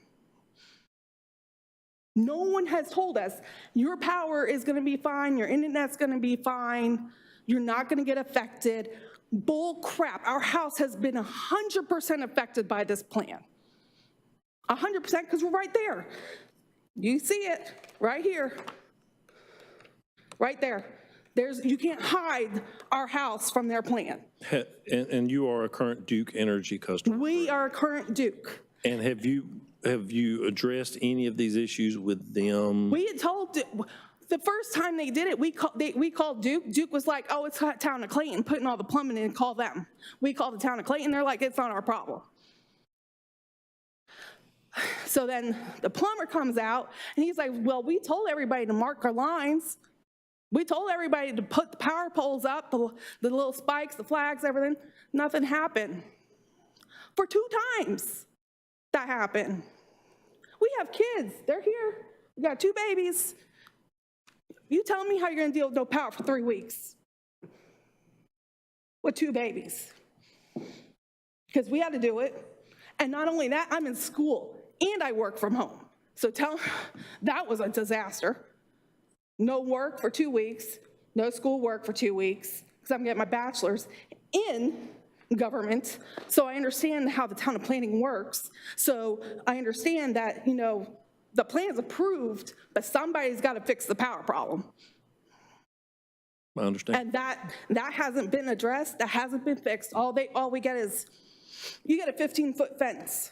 No one has told us, your power is gonna be fine, your internet's gonna be fine, you're not gonna get affected. Bull crap, our house has been 100% affected by this plan. 100%, because we're right there. You see it, right here. Right there. You can't hide our house from their plan. And you are a current Duke Energy customer? We are a current Duke. And have you addressed any of these issues with them? We had told, the first time they did it, we called Duke. Duke was like, oh, it's Town of Clayton, putting all the plumbing in, call them. We called the Town of Clayton, they're like, it's not our problem. So then the plumber comes out, and he's like, well, we told everybody to mark our lines. We told everybody to put the power poles up, the little spikes, the flags, everything. Nothing happened. For 2 times that happened. We have kids, they're here. We got 2 babies. You tell me how you're gonna deal with no power for 3 weeks with 2 babies. Because we had to do it. And not only that, I'm in school and I work from home. So that was a disaster. No work for 2 weeks, no school work for 2 weeks, because I'm getting my bachelor's in government, so I understand how the town of planning works. So I understand that, the plan's approved, but somebody's got to fix the power problem. I understand. And that hasn't been addressed, that hasn't been fixed. All we get is, you get a 15-foot fence.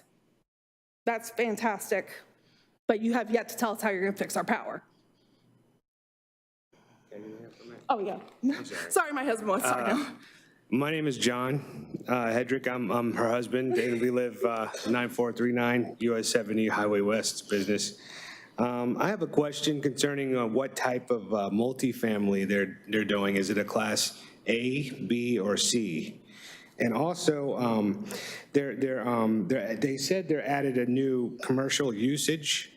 That's fantastic, but you have yet to tell us how you're going to fix our power. Oh, yeah. Sorry, my husband was talking now. My name is John Hedrick. I'm her husband, and we live 9439 US 70 Highway West business. I have a question concerning what type of multifamily they're doing. Is it a class A, B, or C? And also, they said they added a new commercial usage,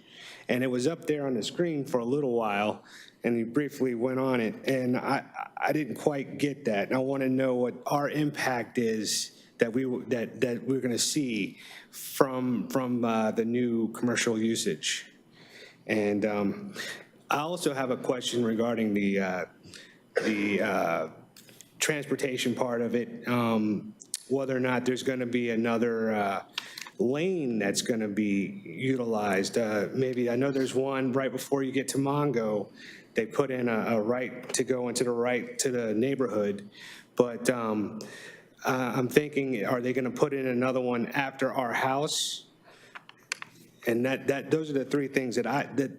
and it was up there on the screen for a little while, and you briefly went on it, and I didn't quite get that. And I want to know what our impact is that we're going to see from the new commercial usage. And I also have a question regarding the transportation part of it, whether or not there's going to be another lane that's going to be utilized. Maybe, I know there's one right before you get to Mongo. They put in a right to go into the right to the neighborhood, but I'm thinking, are they going to put in another one after our house? And those are the 3 things that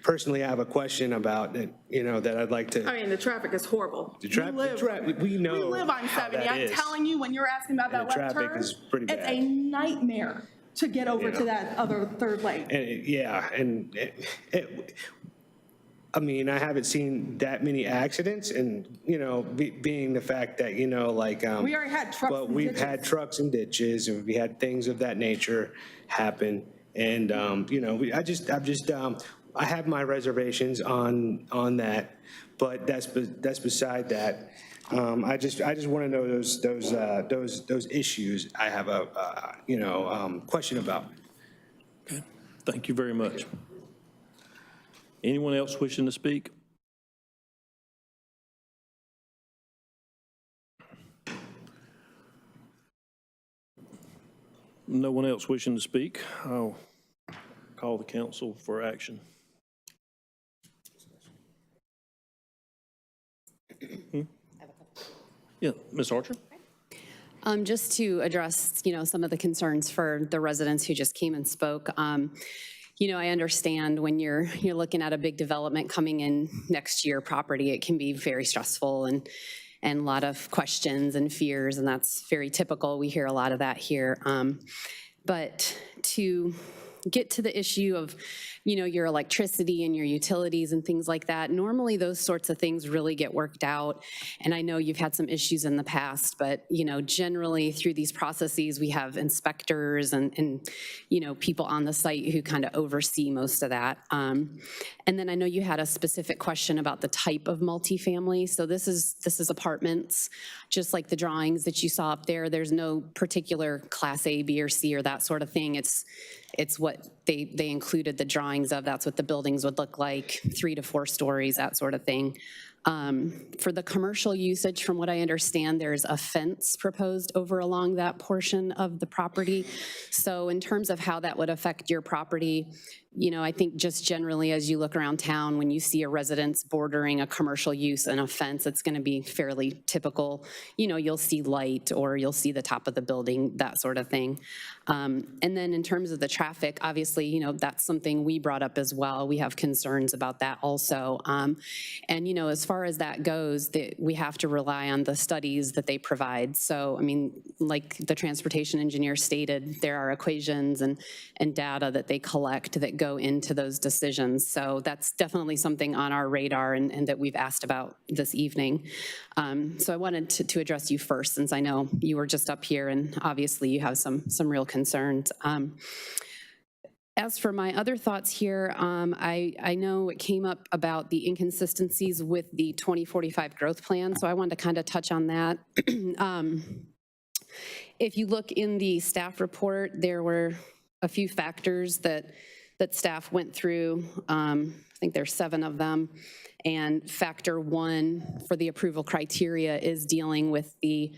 personally I have a question about, that that I'd like to. I mean, the traffic is horrible. We know. We live on 70. I'm telling you, when you're asking about that left turn, traffic is pretty bad. It's a nightmare. to get over to that other third lane. Yeah, and I mean, I haven't seen that many accidents, and, being the fact that, like. We already had trucks But and we've ditches. had trucks and ditches, and we had things of that nature happen. And, I have my reservations on that, but that's beside that. I just want to know those issues I have a, question about. Thank you very much. Anyone else wishing to speak? No one else wishing to speak. I'll call the council for action. Yeah, Ms. Archer? Just to address, some of the concerns for the residents who just came and spoke. I understand when you're looking at a big development coming in next to your property, it can be very stressful and a lot of questions and fears, and that's very typical. We hear a lot of that here. But to get to the issue of, your electricity and your utilities and things like that, normally those sorts of things really get worked out. And I know you've had some issues in the past, but, generally through these processes, we have inspectors and people on the site who kind of oversee most of that. And then I know you had a specific question about the type of multifamily. So this is apartments, just like the drawings that you saw up there. There's no particular class A, B, or C or that sort of thing. It's what they included the drawings of. That's what the buildings would look like, 3 to 4 stories, that sort of thing. For the commercial usage, from what I understand, there's a fence proposed over along that portion of the property. So in terms of how that would affect your property, I think just generally as you look around town, when you see a residence bordering a commercial use and a fence, it's going to be fairly typical. You'll see light or you'll see the top of the building, that sort of thing. And then in terms of the traffic, obviously, that's something we brought up as well. We have concerns about that also. And, as far as that goes, we have to rely on the studies that they provide. So, I mean, like the transportation engineer stated, there are equations and data that they collect that go into those decisions. So that's definitely something on our radar and that we've asked about this evening. So I wanted to address you first, since I know you were just up here and obviously you have some real concerns. As for my other thoughts here, I know it came up about the inconsistencies with the 2045 growth plan, so I wanted to kind of touch on that. If you look in the staff report, there were a few factors that staff went through. I think there's 7 of them. And factor 1 for the approval criteria is dealing with the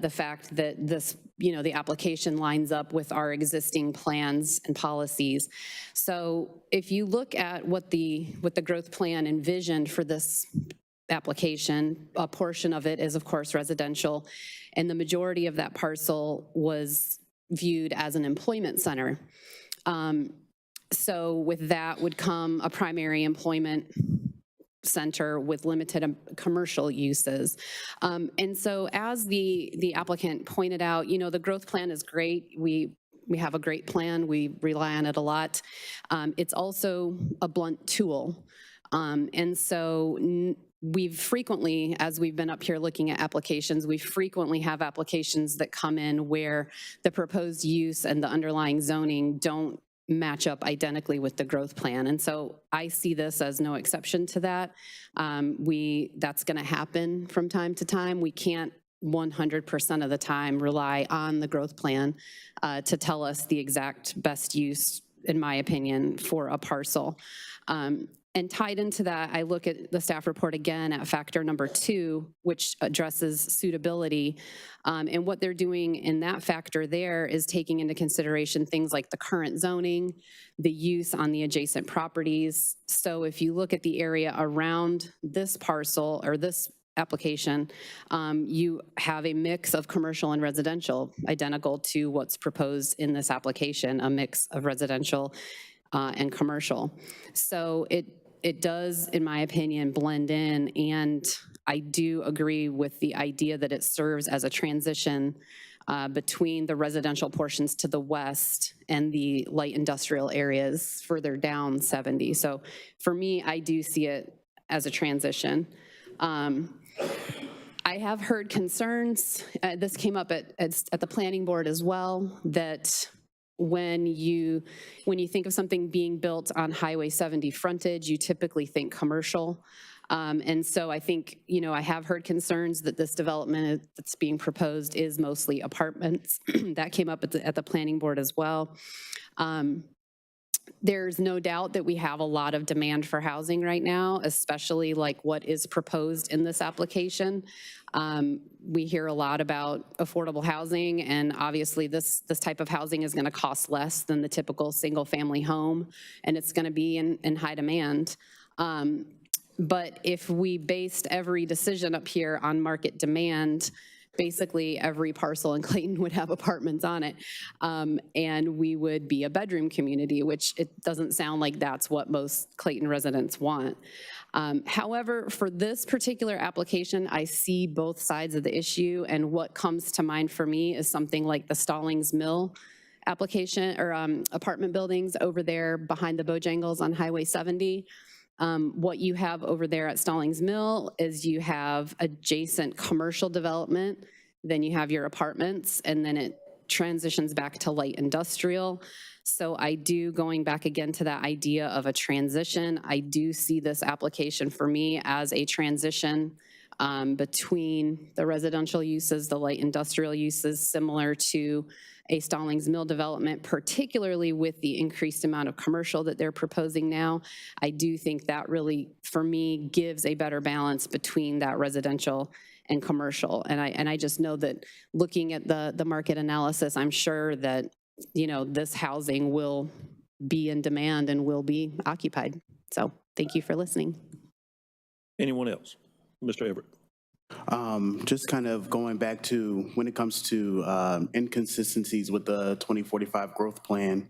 fact that this, the application lines up with our existing plans and policies. So if you look at what the growth plan envisioned for this application, a portion of it is of course residential, and the majority of that parcel was viewed as an employment center. So with that would come a primary employment center with limited commercial uses. And so as the applicant pointed out, the growth plan is great. We have a great plan. We rely on it a lot. It's also a blunt tool. And so we've frequently, as we've been up here looking at applications, we frequently have applications that come in where the proposed use and the underlying zoning don't match up identically with the growth plan. And so I see this as no exception to that. That's going to happen from time to time. We can't 100% of the time rely on the growth plan to tell us the exact best use, in my opinion, for a parcel. And tied into that, I look at the staff report again at factor number 2, which addresses suitability. And what they're doing in that factor there is taking into consideration things like the current zoning, the use on the adjacent properties. So if you look at the area around this parcel or this application, you have a mix of commercial and residential, identical to what's proposed in this application, a mix of residential and commercial. So it does, in my opinion, blend in, and I do agree with the idea that it serves as a transition between the residential portions to the west and the light industrial areas further down 70. So for me, I do see it as a transition. I have heard concerns, this came up at the planning board as well, that when you think of something being built on Highway 70 frontage, you typically think commercial. And so I think, I have heard concerns that this development that's being proposed is mostly apartments. That came up at the planning board as well. There's no doubt that we have a lot of demand for housing right now, especially like what is proposed in this application. We hear a lot about affordable housing, and obviously this type of housing is going to cost less than the typical single-family home, and it's going to be in high demand. But if we based every decision up here on market demand, basically every parcel in Clayton would have apartments on it, and we would be a bedroom community, which it doesn't sound like that's what most Clayton residents want. However, for this particular application, I see both sides of the issue, and what comes to mind for me is something like the Stallings Mill application, or apartment buildings over there behind the Bojangles on Highway 70. What you have over there at Stallings Mill is you have adjacent commercial development, then you have your apartments, and then it transitions back to light industrial. So I do, going back again to that idea of a transition, I do see this application for me as a transition between the residential uses, the light industrial uses, similar to a Stallings Mill development, particularly with the increased amount of commercial that they're proposing now. I do think that really, for me, gives a better balance between that residential and commercial. And I just know that looking at the market analysis, I'm sure that, this housing will be in demand and will be occupied. So thank you for listening. Anyone else? Mr. Everett. Just kind of going back to when it comes to inconsistencies with the 2045 growth plan,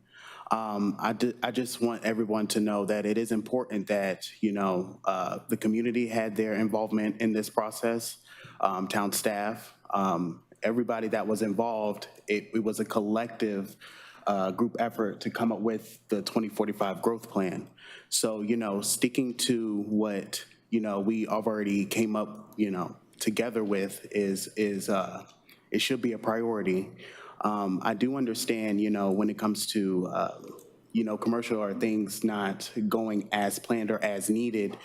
I just want everyone to know that it is important that, the community had their involvement in this process, town staff, everybody that was involved. It was a collective group effort to come up with the 2045 growth plan. So, sticking to what, we already came up, together with is it should be a priority. I do understand, when it comes to, commercial or things not going as planned or as needed,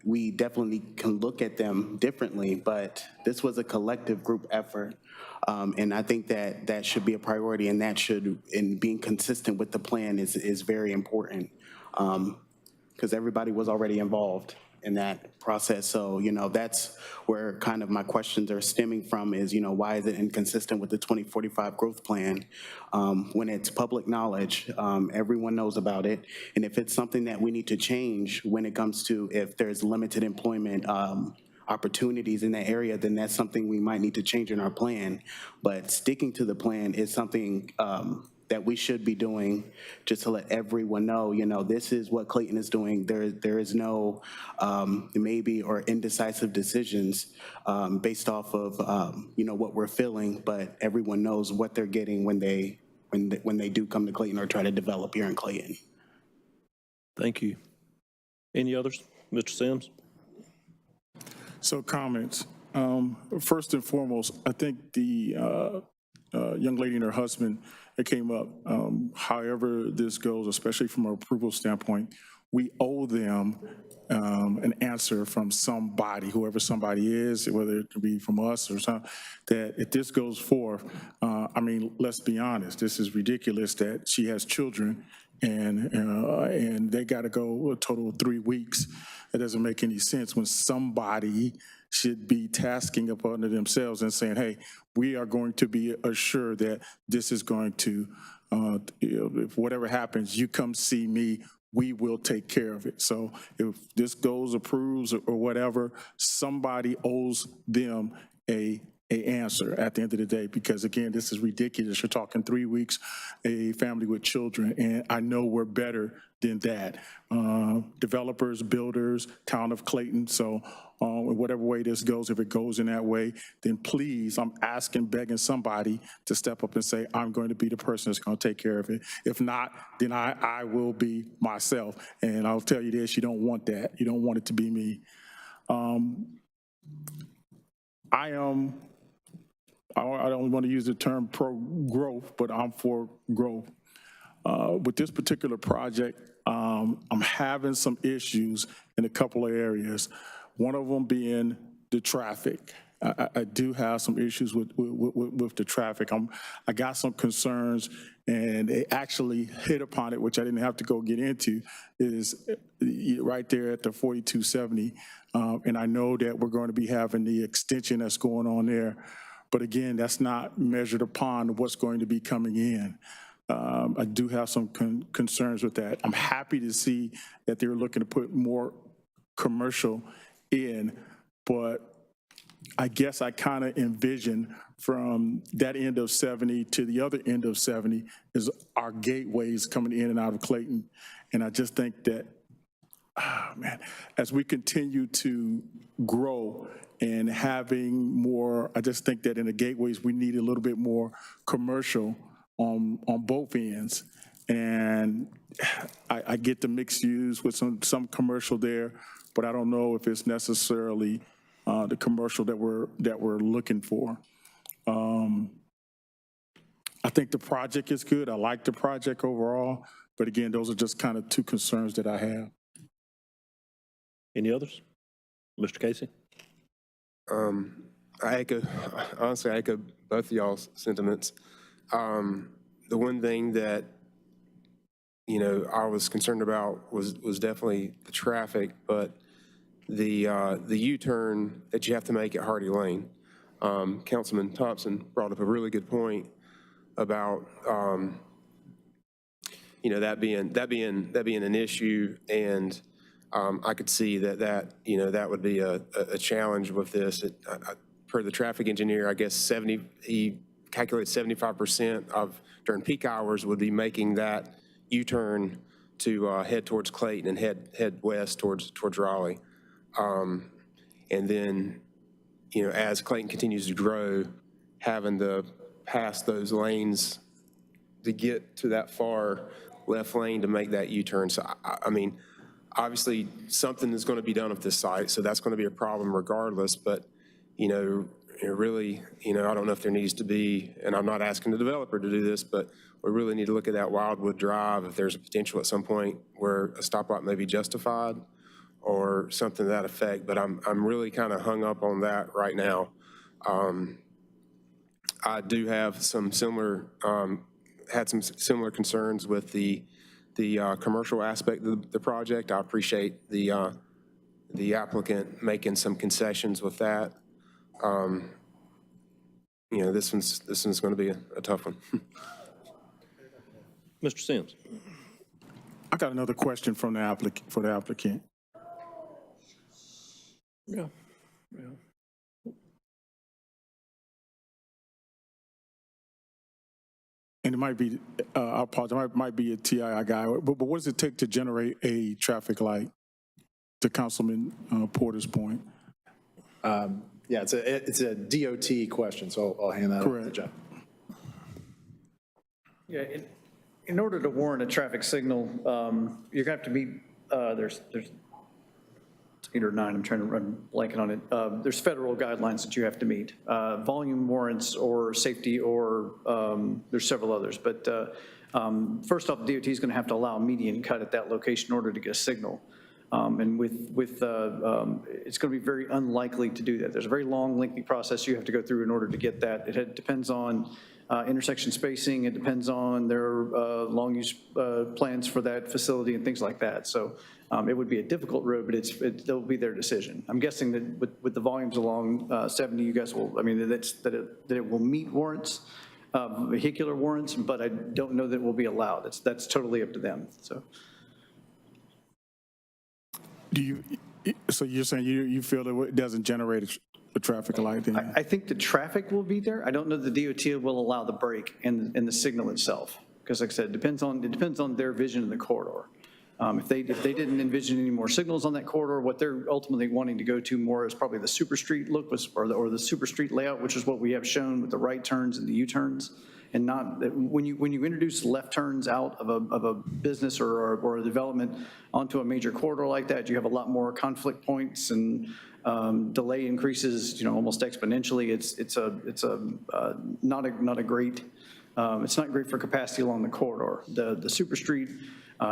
we definitely can look at them differently, but this was a collective group effort. And I think that should be a priority, and and being consistent with the plan is very important, because everybody was already involved in that process. So, that's where kind of my questions are stemming from is, why is it inconsistent with the 2045 growth plan? When it's public knowledge, everyone knows about it. And if it's something that we need to change when it comes to if there's limited employment opportunities in that area, then that's something we might need to change in our plan. But sticking to the plan is something that we should be doing, just to let everyone know, this is what Clayton is doing. There is no maybe or indecisive decisions based off of what we're feeling, but everyone knows what they're getting when they do come to Clayton or try to develop here in Clayton. Thank you. Any others? Mr. Sims? So comments. First and foremost, I think the young lady and her husband that came up, however this goes, especially from an approval standpoint, we owe them an answer from somebody, whoever somebody is, whether it be from us or something, that if this goes forth, let's be honest, this is ridiculous that she has children and they got to go a total of 3 weeks. It doesn't make any sense when somebody should be tasking upon themselves and saying, hey, we are going to be assured that this is going to, if whatever happens, you come see me, we will take care of it. So if this goes, approves, or whatever, somebody owes them a a answer at the end of the day, because again, this is ridiculous. You're talking 3 weeks, a family with children, and I know we're better than that. Developers, builders, town of Clayton, so in whatever way this goes, if it goes in that way, then please, I'm asking, begging somebody to step up and say, I'm going to be the person that's going to take care of it. If not, then I will be myself. And I'll tell you this, you don't want that. You don't want it to be me. I don't want to use the term pro-growth, but I'm for growth. With this particular project, I'm having some issues in a couple of areas. One of them being the traffic. I do have some issues with the traffic. I got some concerns, and they actually hit upon it, which I didn't have to go get into, is right there at the 4270. And I know that we're going to be having the extension that's going on there. But again, that's not measured upon what's going to be coming in. I do have some concerns with that. I'm happy to see that they're looking to put more commercial in, but I guess I kind of envision from that end of 70 to the other end of 70 is our gateways coming in and out of Clayton. And I just think that, man, as we continue to grow and having more, I just think that in the gateways, we need a little bit more commercial on both ends. And I get the mixed use with some commercial there, but I don't know if it's necessarily the commercial that we're looking for. I think the project is good. I like the project overall, but again, those are just kind of two concerns that I have. Any others? Mr. Casey? I echo both of y'all's sentiments. The one thing that, I was concerned about was definitely the traffic, but the U-turn that you have to make at Hardy Lane. Councilman Thompson brought up a really good point about, that being an issue, and I could see that would be a challenge with this. Per the traffic engineer, I guess he calculates 75% of during peak hours would be making that U-turn to head towards Clayton and head west towards Raleigh. And then, as Clayton continues to grow, having to pass those lanes to get to that far left lane to make that U-turn. So, I mean, obviously something is going to be done with this site, so that's going to be a problem regardless. But, really, I don't know if there needs to be, and I'm not asking the developer to do this, but we really need to look at that Wildwood Drive if there's a potential at some point where a stoplight may be justified or something to that effect. But I'm really kind of hung up on that right now. I do have some similar, had some similar concerns with the commercial aspect of the project. I appreciate the applicant making some concessions with that. This one's going to be a tough one. Mr. Sims? I got another question from the applicant. Yeah. And it might be, I apologize, might be a TII guy, but what does it take to generate a traffic light, to Councilman Porter's point? Yeah, it's a DOT question, so I'll hand that over to Jeff. Yeah, in order to warrant a traffic signal, you're going to have to meet, there's 8 or 9, I'm trying to run blanking on it. There's federal guidelines that you have to meet. Volume warrants or safety, or there's several others. But first off, DOT is going to have to allow a median cut at that location in order to get a signal. And it's going to be very unlikely to do that. There's a very long, lengthy process you have to go through in order to get that. It depends on intersection spacing. It depends on their long use plans for that facility and things like that. So it would be a difficult road, but it'll be their decision. I'm guessing that with the volumes along 70, you guys will, that it will meet warrants, vehicular warrants, but I don't know that it will be allowed. That's totally up to them. So. So you're saying you feel that it doesn't generate the traffic light then? I think the traffic will be there. I don't know the DOT will allow the break in the signal itself, because like I said, it depends on their vision of the corridor. If they didn't envision any more signals on that corridor, what they're ultimately wanting to go to more is probably the super street look or the super street layout, which is what we have shown with the right turns and the U-turns. And not, when you introduce left turns out of a business or a development onto a major corridor like that, you have a lot more conflict points and delay increases, almost exponentially. It's not great for capacity along the corridor. The super street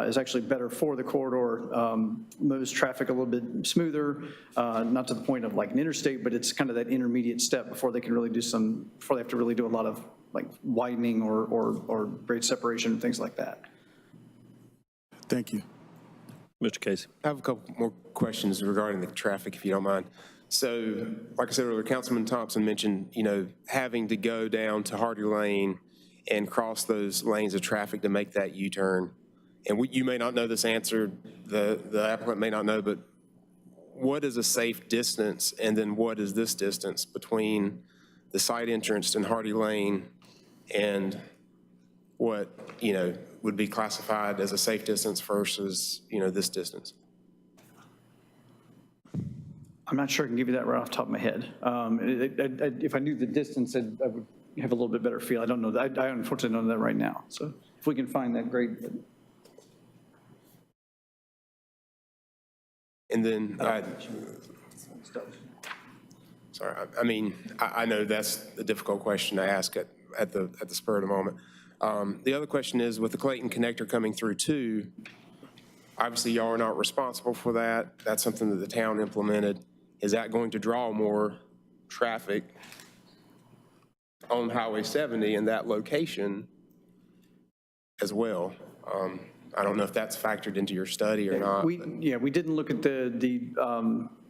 is actually better for the corridor, moves traffic a little bit smoother, not to the point of like an interstate, but it's kind of that intermediate step before they can really before they have to really do a lot of like widening or grade separation and things like that. Thank you. Mr. Casey. I have a couple more questions regarding the traffic, if you don't mind. So, like I said earlier, Councilman Thompson mentioned, having to go down to Hardy Lane and cross those lanes of traffic to make that U-turn. And you may not know this answer, the applicant may not know, but what is a safe distance, and then what is this distance between the side entrance in Hardy Lane and what, would be classified as a safe distance versus, this distance? I'm not sure I can give you that right off the top of my head. If I knew the distance, I would have a little bit better feel. I don't know that. I unfortunately don't know that right now. So if we can find that, great. And then, sorry, I know that's a difficult question to ask at the spur of the moment. The other question is, with the Clayton connector coming through too, obviously y'all are not responsible for that. That's something that the town implemented. Is that going to draw more traffic on Highway 70 in that location as well? I don't know if that's factored into your study or not. We didn't look at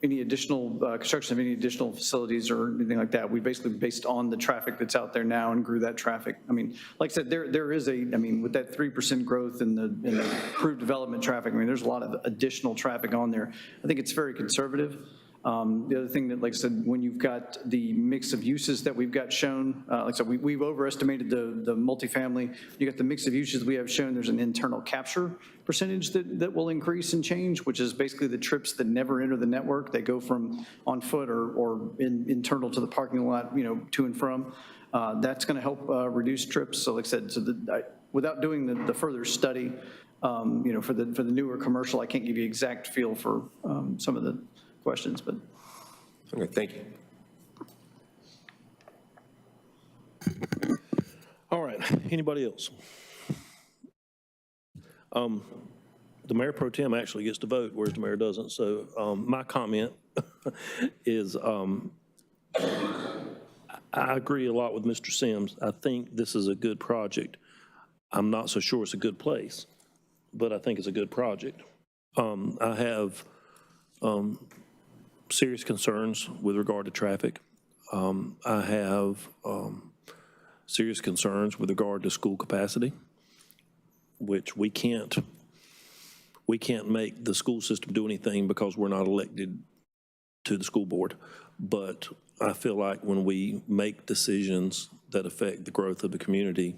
any additional construction of any additional facilities or anything like that. We basically based on the traffic that's out there now and grew that traffic. Like I said, there is with that 3% growth in the approved development traffic, there's a lot of additional traffic on there. I think it's very conservative. The other thing that, like I said, when you've got the mix of uses that we've got shown, like I said, we've overestimated the multifamily. You got the mix of uses we have shown, there's an internal capture percentage that will increase and change, which is basically the trips that never enter the network. They go from on foot or internal to the parking lot, to and from. That's going to help reduce trips. So like I said, without doing the further study, for the newer commercial, I can't give you exact feel for some of the questions, but. Okay, thank you. All right, anybody else? The mayor pro tem actually gets to vote, whereas the mayor doesn't. So my comment is I agree a lot with Mr. Sims. I think this is a good project. I'm not so sure it's a good place, but I think it's a good project. I have serious concerns with regard to traffic. I have serious concerns with regard to school capacity, which we can't make the school system do anything because we're not elected to the school board. But I feel like when we make decisions that affect the growth of the community,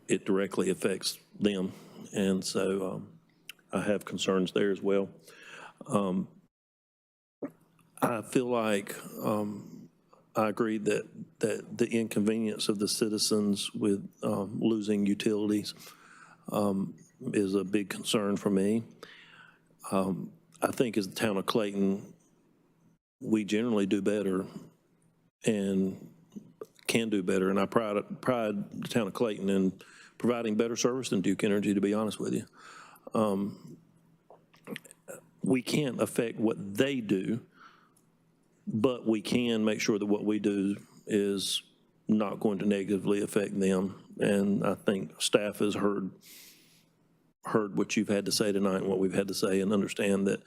it directly affects them. And so I have concerns there as well. I feel like I agree that the inconvenience of the citizens with losing utilities is a big concern for me. I think as the town of Clayton, we generally do better and can do better, and I pride the town of Clayton in providing better service than Duke Energy, to be honest with you. We can't affect what they do, but we can make sure that what we do is not going to negatively affect them. And I think staff has heard what you've had to say tonight and what we've had to say, and understand that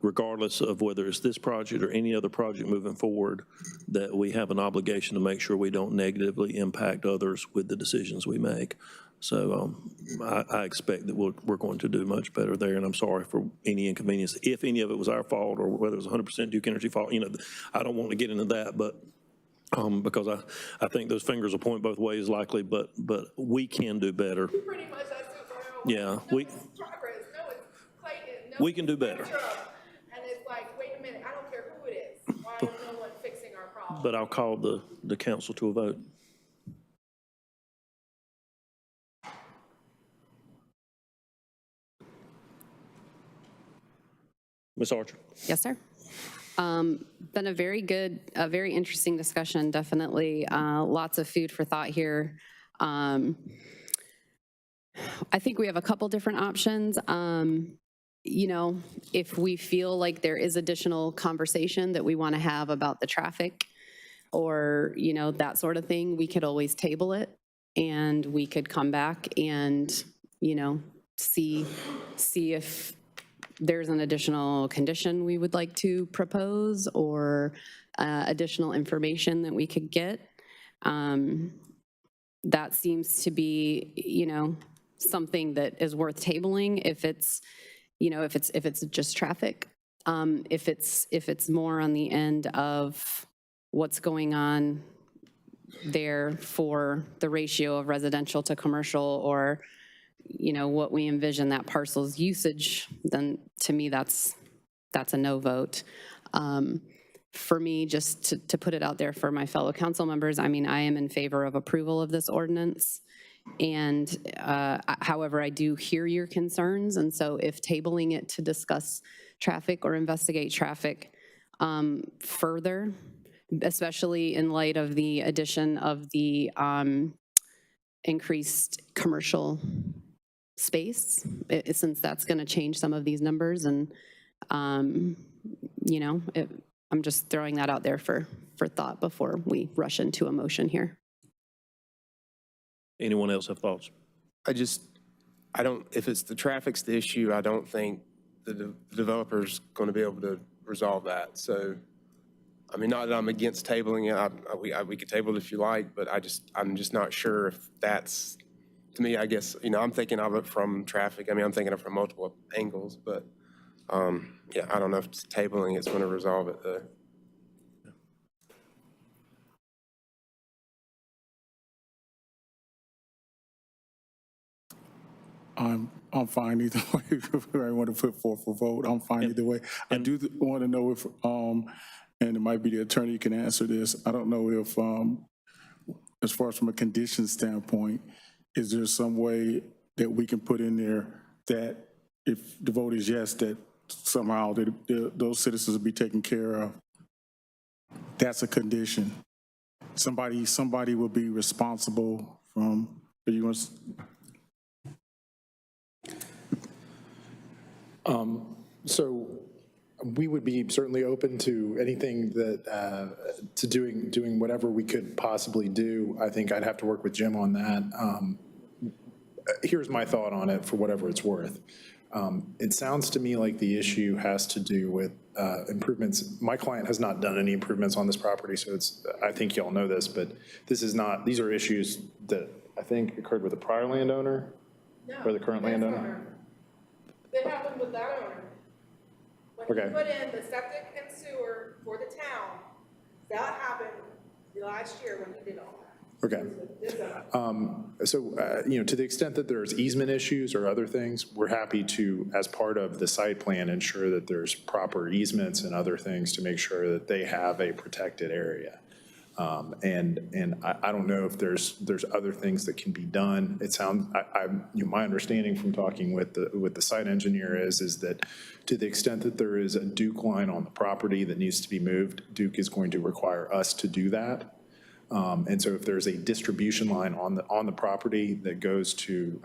regardless of whether it's this project or any other project moving forward, that we have an obligation to make sure we don't negatively impact others with the decisions we make. So I expect that we're going to do much better there, and I'm sorry for any inconvenience, if any of it was our fault or whether it was 100% Duke Energy fault. You know, I don't want to get into that, but because I think those fingers will point both ways likely, but we can do better. Pretty much that's it. Yeah, no, it's progress. No, it's Clayton. No, we can do better. And it's like, wait a minute, I don't care who it is. Why is no one fixing our problem? But I'll call the council to a vote. Ms. Archer. Yes, sir. Been a very very interesting discussion, definitely. Lots of food for thought here. I think we have a couple different options. You know, if we feel like there is additional conversation that we want to have about the traffic or, you know, that sort of thing, we could always table it and we could come back and, you know, see if there's an additional condition we would like to propose or additional information that we could get. That seems to be, you know, something that is worth tabling if it's, you know, if it's just traffic. If it's more on the end of what's going on there for the ratio of residential to commercial, or you know, what we envision that parcel's usage, then to me, that's a no vote. For me, just to put it out there for my fellow council members, I mean, I am in favor of approval of this ordinance. And however, I do hear your concerns. And so if tabling it to discuss traffic or investigate traffic further, especially in light of the addition of the increased commercial space, since that's going to change some of these numbers. And, you know, I'm just throwing that out there for thought before we rush into a motion here. Anyone else have thoughts? I don't, if it's the traffic's the issue, I don't think the developer's going to be able to resolve that. So, I mean, not that I'm against tabling it. We could table it if you like, but I'm just not sure if that's, to me, I guess, you know, I'm thinking of it from traffic. I mean, I'm thinking of it from multiple angles, but yeah, I don't know if it's tabling it's going to resolve it though. I'm fine either way. If I want to put forth a vote, I'm fine either way. I do want to know if, and it might be the attorney can answer this. I don't know if, as far as from a condition standpoint, is there some way that we can put in there that if the vote is yes, that somehow those citizens will be taken care of? That's a condition. Somebody will be responsible from, you want to, So we would be certainly open to anything that, to doing whatever we could possibly do. I think I'd have to work with Jim on that. Here's my thought on it for whatever it's worth. It sounds to me like the issue has to do with improvements. My client has not done any improvements on this property, so it's, I think y'all know this, but this is not, these are issues that I think occurred with the prior landowner or the current landowner. It happened with that owner. When Okay. he put in the septic and sewer for the town, that happened last year when he did all that. Okay. So, you know, to the extent that there's easement issues or other things, we're happy to, as part of the site plan, ensure that there's proper easements and other things to make sure that they have a protected area. And I don't know if there's other things that can be done. It sounds, you know, my understanding from talking with the site engineer is that to the extent that there is a Duke line on the property that needs to be moved, Duke is going to require us to do that. And so if there's a distribution line on the property that goes to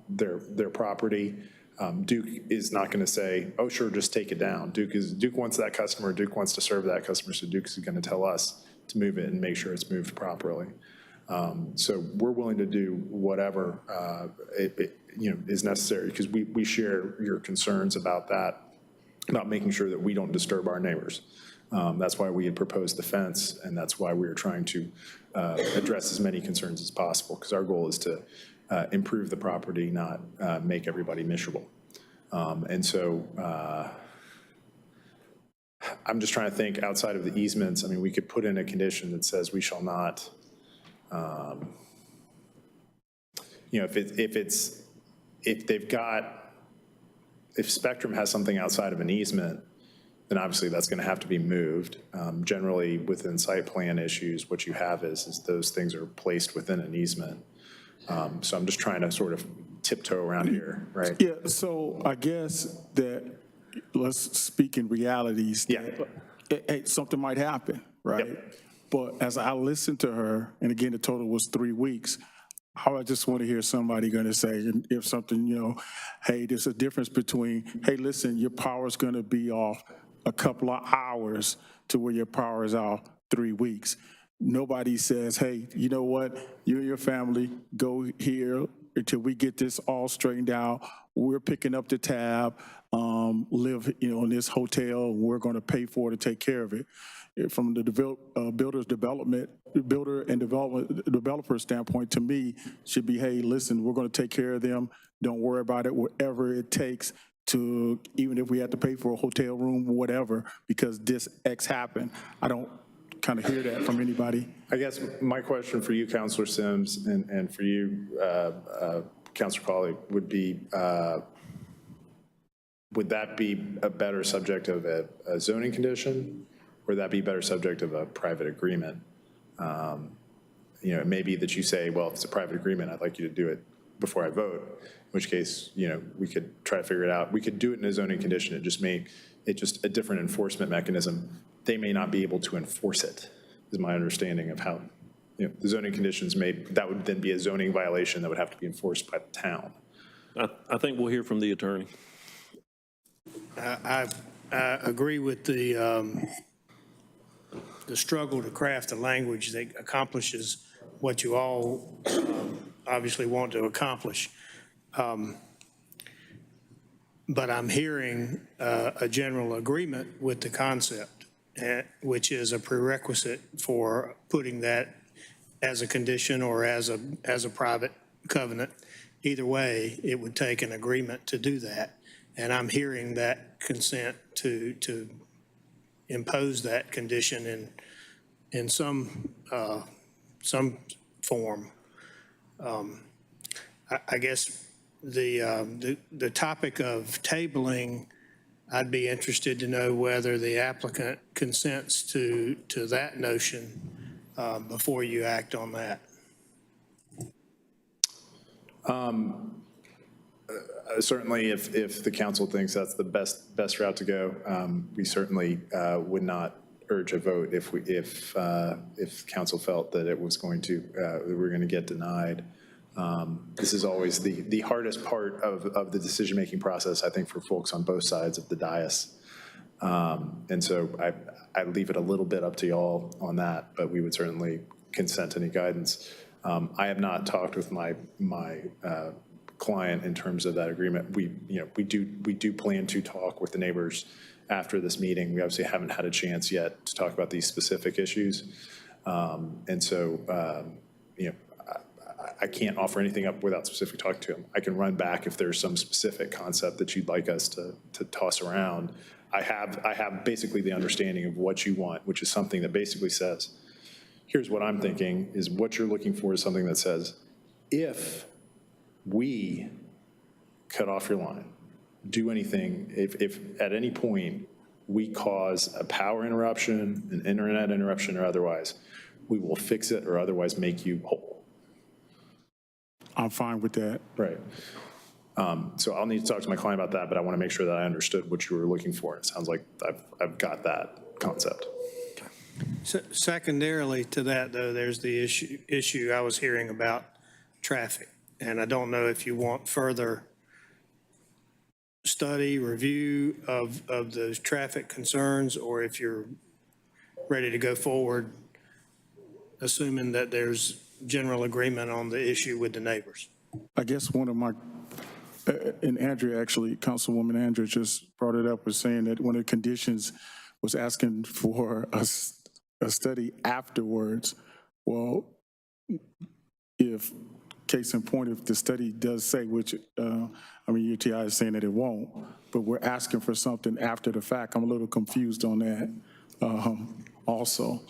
their property, Duke is not going to say, oh, sure, just take it down. Duke wants that customer. Duke wants to serve that customer. So Duke is going to tell us to move it and make sure it's moved properly. So we're willing to do whatever you know, is necessary, because we share your concerns about that about making sure that we don't disturb our neighbors. That's why we had proposed the fence, and that's why we were trying to address as many concerns as possible, because our goal is to improve the property, not make everybody miserable. And so I'm just trying to think outside of the easements. I mean, we could put in a condition that says we shall not, if Spectrum has something outside of an easement, then obviously that's going to have to be moved. Generally, within site plan issues, what you have is those things are placed within an easement. So I'm just trying to sort of tiptoe around here, right? Yeah, so I guess that, let's speak in realities. Yeah. Hey, something might happen, right? Yep. But as I listened to her, and again, the total was 3 weeks, I just want to hear somebody going to say, if something, hey, there's a difference between, hey, listen, your power's going to be off a couple of hours to where your power is off 3 weeks. Nobody says, hey, you know what, you and your family go here until we get this all straightened out. We're picking up the tab, live, in this hotel. We're going to pay for it to take care of it. From the builder and developer standpoint, to me, should be, hey, listen, we're going to take care of them. Don't worry about it, whatever it takes to, even if we have to pay for a hotel room, whatever, because this X happened. I don't kind of hear that from anybody. I guess my question for you, Councilor Sims, and for you, Councilor Colley, would be, would that be a better subject of a zoning condition, or would that be a better subject of a private agreement? It may be that you say, well, if it's a private agreement, I'd like you to do it before I vote, in which case, we could try to figure it out. We could do it in a zoning condition. It's just a different enforcement mechanism. They may not be able to enforce it, is my understanding of how, the zoning conditions that would then be a zoning violation that would have to be enforced by the town. I think we'll hear from the attorney. I agree with the struggle to craft a language that accomplishes what you all obviously want to accomplish. But I'm hearing a general agreement with the concept, which is a prerequisite for putting that as a condition or as a private covenant. Either way, it would take an agreement to do that. And I'm hearing that consent to impose that condition in some form. I guess the topic of tabling, I'd be interested to know whether the applicant consents to that notion before you act on that. Certainly, if the council thinks that's the best route to go, we certainly would not urge a vote if council felt that it was going to, we were going to get denied. This is always the hardest part of the decision-making process, I think, for folks on both sides of the dais. And so I leave it a little bit up to y'all on that, but we would certainly consent to any guidance. I have not talked with my client in terms of that agreement. We do plan to talk with the neighbors after this meeting. We obviously haven't had a chance yet to talk about these specific issues. And so, I can't offer anything up without specific talking to them. I can run back if there's some specific concept that you'd like us to toss around. I have basically the understanding of what you want, which is something that basically says, here's what I'm thinking, is what you're looking for is something that says, if we cut off your line, do anything, if at any point we cause a power interruption, an internet interruption or otherwise, we will fix it or otherwise make you whole. I'm fine with that. Right. So I'll need to talk to my client about that, but I want to make sure that I understood what you were looking for. It sounds like I've got that concept. So secondarily to that, though, there's the issue I was hearing about traffic. And I don't know if you want further study, review of those traffic concerns, or if you're ready to go forward, assuming that there's general agreement on the issue with the neighbors. I guess one of my and Andrea, actually, Councilwoman Andrea just brought it up, was saying that one of the conditions was asking for a study afterwards. Well, if, case in point, if the study does say, which, UTI is saying that it won't, but we're asking for something after the fact, I'm a little confused on that also.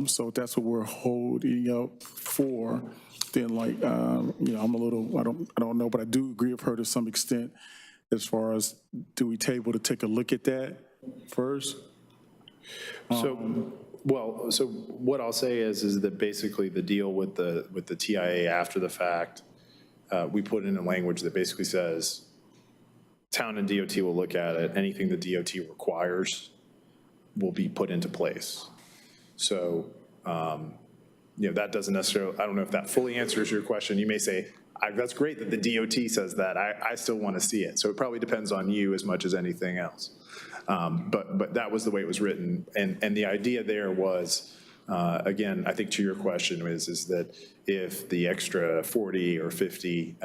So that's what we're holding up for. Then I'm a little, I don't know, but I do agree with her to some extent as far as, do we table to take a look at that first? So what I'll say is that basically the deal with the TIA after the fact, we put in a language that basically says, town and DOT will look at it, anything the DOT requires will be put into place. So, that doesn't necessarily, I don't know if that fully answers your question. You may say, that's great that the DOT says that. I still want to see it. So it probably depends on you as much as anything else. But that was the way it was written. And the idea there was, again, I think to your question is that if the extra 40 or 50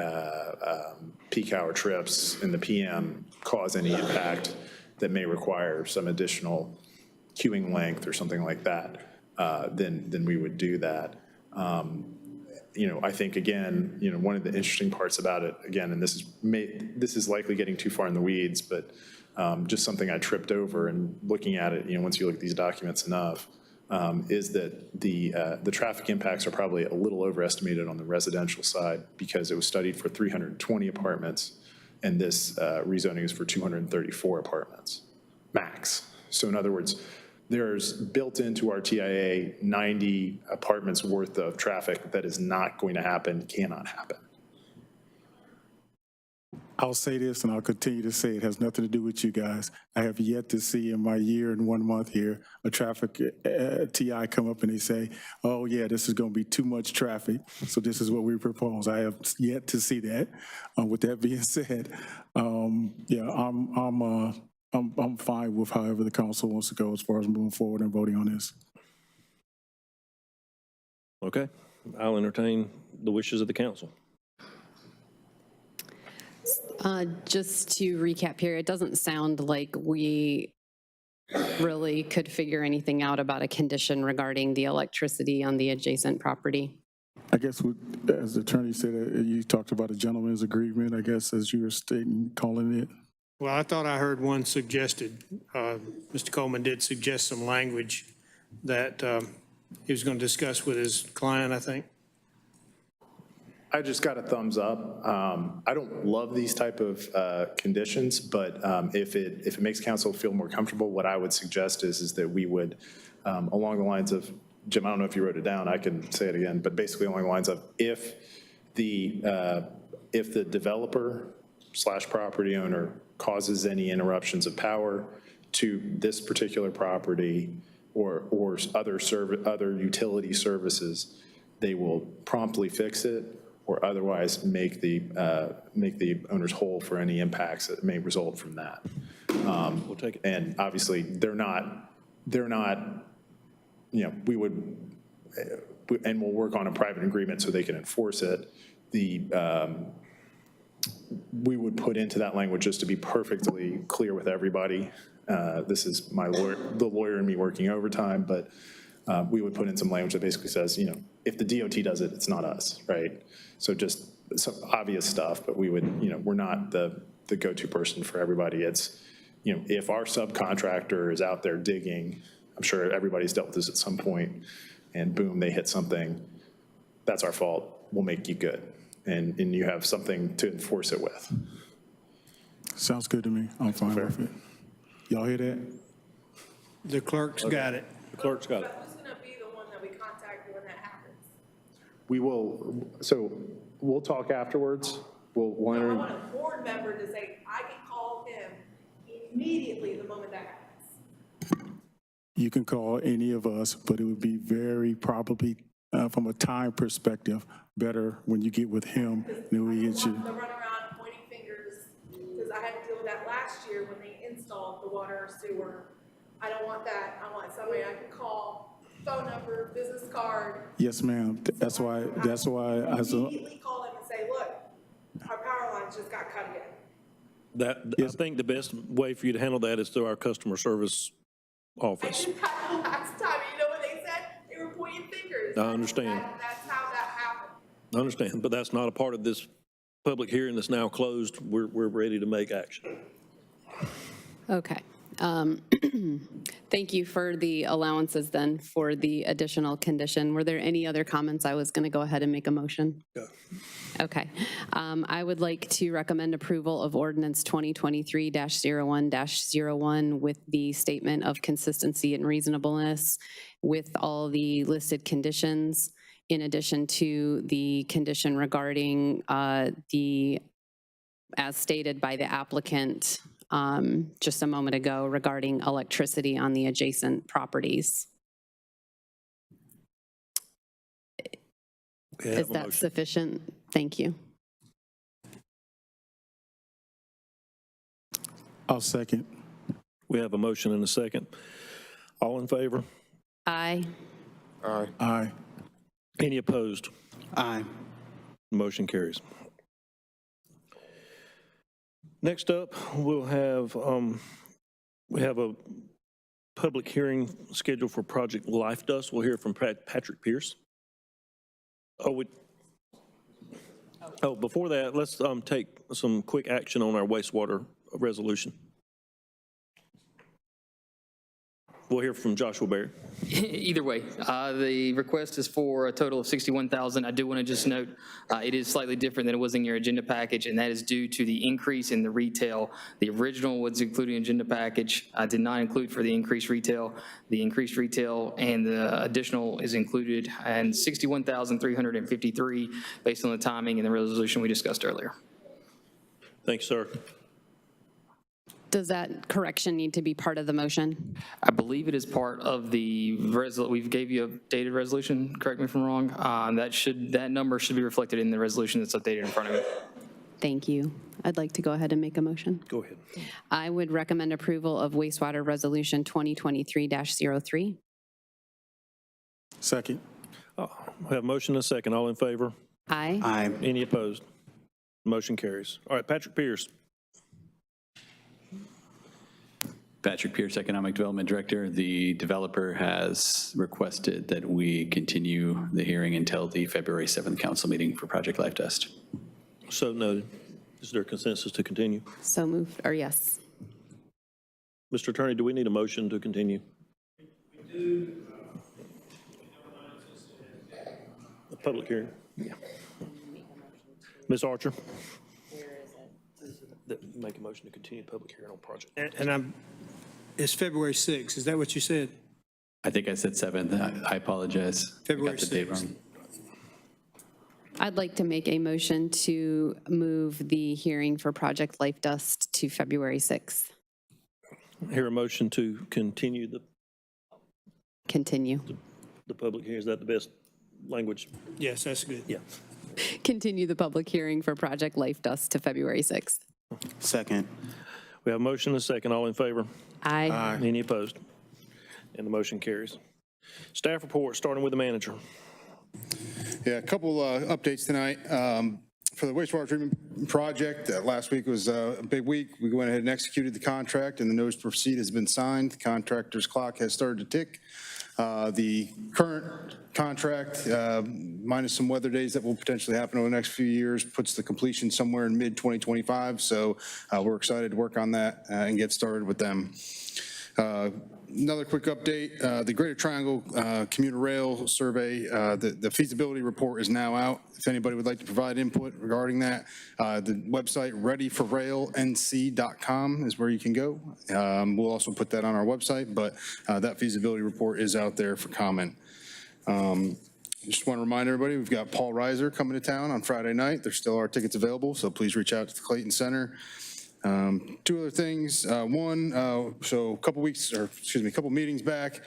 peak hour trips in the PM cause any impact that may require some additional queuing length or something like that, then we would do that. I think, again, one of the interesting parts about it, again, and this is likely getting too far in the weeds, but just something I tripped over and looking at it, once you look at these documents enough, is that the traffic impacts are probably a little overestimated on the residential side because it was studied for 320 apartments, and this rezoning is for 234 apartments, max. So in other words, there's built into our TIA 90 apartments worth of traffic that is not going to happen, cannot happen. I'll say this, and I'll continue to say it has nothing to do with you guys. I have yet to see in my year and 1 month here a traffic TI come up and they say, oh yeah, this is going to be too much traffic, so this is what we propose. I have yet to see that. With that being said, I'm fine with however the council wants to go as far as moving forward and voting on this. Okay, I'll entertain the wishes of the council. Just to recap here, it doesn't sound like we really could figure anything out about a condition regarding the electricity on the adjacent property. I guess, as the attorney said, you talked about a gentleman's agreement, I guess, as you were stating, calling it. Well, I thought I heard one suggested. Mr. Coleman did suggest some language that he was going to discuss with his client, I think. I just got a thumbs up. I don't love these type of conditions, but if it makes council feel more comfortable, what I would suggest is that we would, along the lines of, Jim, I don't know if you wrote it down, I can say it again, but basically along the lines of if the developer / property owner causes any interruptions of power to this particular property or other utility services, they will promptly fix it or otherwise make the owners whole for any impacts that may result from that. We'll take it. And obviously, they're not, we would, and we'll work on a private agreement so they can enforce it. We would put into that language, just to be perfectly clear with everybody. This is the lawyer and me working overtime, but we would put in some language that basically says, if the DOT does it, it's not us, right? So just some obvious stuff, but we would, we're not the go-to person for everybody. It's, if our subcontractor is out there digging, I'm sure everybody's dealt with this at some point, and boom, they hit something, that's our fault. We'll make you good. And you have something to enforce it with. Sounds good to me. I'm fine with it. Y'all hear that? The clerk's got it. The clerk's got it. Who's going to be the one that we contact when that happens? We will, so we'll talk afterwards. We'll enter. I want a board member to say, I can call him immediately the moment that happens. You can call any of us, but it would be very probably, from a time perspective, better when you get with him than we get you. The run around pointing fingers, because I had to deal with that last year when they installed the water sewer. I don't want that. I want somebody I can call, phone number, business card. Yes, ma'am. That's why. Immediately call them and say, look, our power line lines just got cut again. I think the best way for you to handle that is through our customer service I office. did that last time, you know what they said? They were pointing fingers. I understand. That's how that happened. I understand, but that's not a part of this public hearing that's now closed. We're ready to make action. Okay. Thank you for the allowances then for the additional condition. Were there any other comments? I was going to go ahead and make a motion. Yeah. Okay. I would like to recommend approval of ordinance 2023-01-01 with the statement of consistency and reasonableness with all the listed conditions, in addition to the condition regarding the, as stated by the applicant just a moment ago, regarding electricity on the adjacent properties. Is that sufficient? Thank you. I'll second. We have a motion and a second. All in favor? Aye. Aye. Aye. Any opposed? Aye. Motion carries. Next up, we have a public hearing scheduled for Project Life Dust. We'll hear from Patrick Pierce. Before that, let's take some quick action on our wastewater resolution. We'll hear from Joshua Berry. Either way, the request is for a total of $61,000. I do want to just note, it is slightly different than it was in your agenda package, and that is due to the increase in the retail. The original was including agenda package. I did not include for the increased retail. The increased retail and the additional is included, and $61,353 based on the timing and the resolution we discussed earlier. Thanks, sir. Does that correction need to be part of the motion? I believe it is part of the we gave you a dated resolution, correct me if I'm wrong. That number should be reflected in the resolution that's updated in front of it. Thank you. I'd like to go ahead and make a motion. Go ahead. I would recommend approval of wastewater resolution 2023-03. Second. We have a motion and a second. All in favor? Aye. Aye. Any opposed? Motion carries. All right, Patrick Pierce. Patrick Pierce, Economic Development Director. The developer has requested that we continue the hearing until the February 7th council meeting for Project Life Dust. So noted. Is there consensus to continue? So moved, or yes. Mr. Attorney, do we need a motion to continue? We do. A public hearing? Yeah. Ms. Archer? Make a motion to continue the public hearing on project. And it's February 6th, is that what you said? I think I said 7th. I apologize. February I got the date 6th. wrong. I'd like to make a motion to move the hearing for Project Life Dust to February 6th. Hear a motion to continue the public hearing. Is that the best language? Yes, that's good. Yeah. Continue the public hearing for Project Life Dust to February 6th. Second. We have a motion and a second. All in favor? Aye. Any opposed? And the motion carries. Staff report, starting with the manager. Yeah, a couple updates tonight. For the wastewater treatment project, last week was a big week. We went ahead and executed the contract, and the notice to proceed has been signed. The contractor's clock has started to tick. The current contract, minus some weather days that will potentially happen over the next few years, puts the completion somewhere in mid-2025. So we're excited to work on that and get started with them. Another quick update, the Greater Triangle Commuter Rail Survey, the feasibility report is now out. If anybody would like to provide input regarding that, the website readyforrailnc.com is where you can go. We'll also put that on our website, but that feasibility report is out there for comment. Just want to remind everybody, we've got Paul Reiser coming to town on Friday night. There still are tickets available, so please reach out to the Clayton Center. Two other things. One, so a couple meetings back,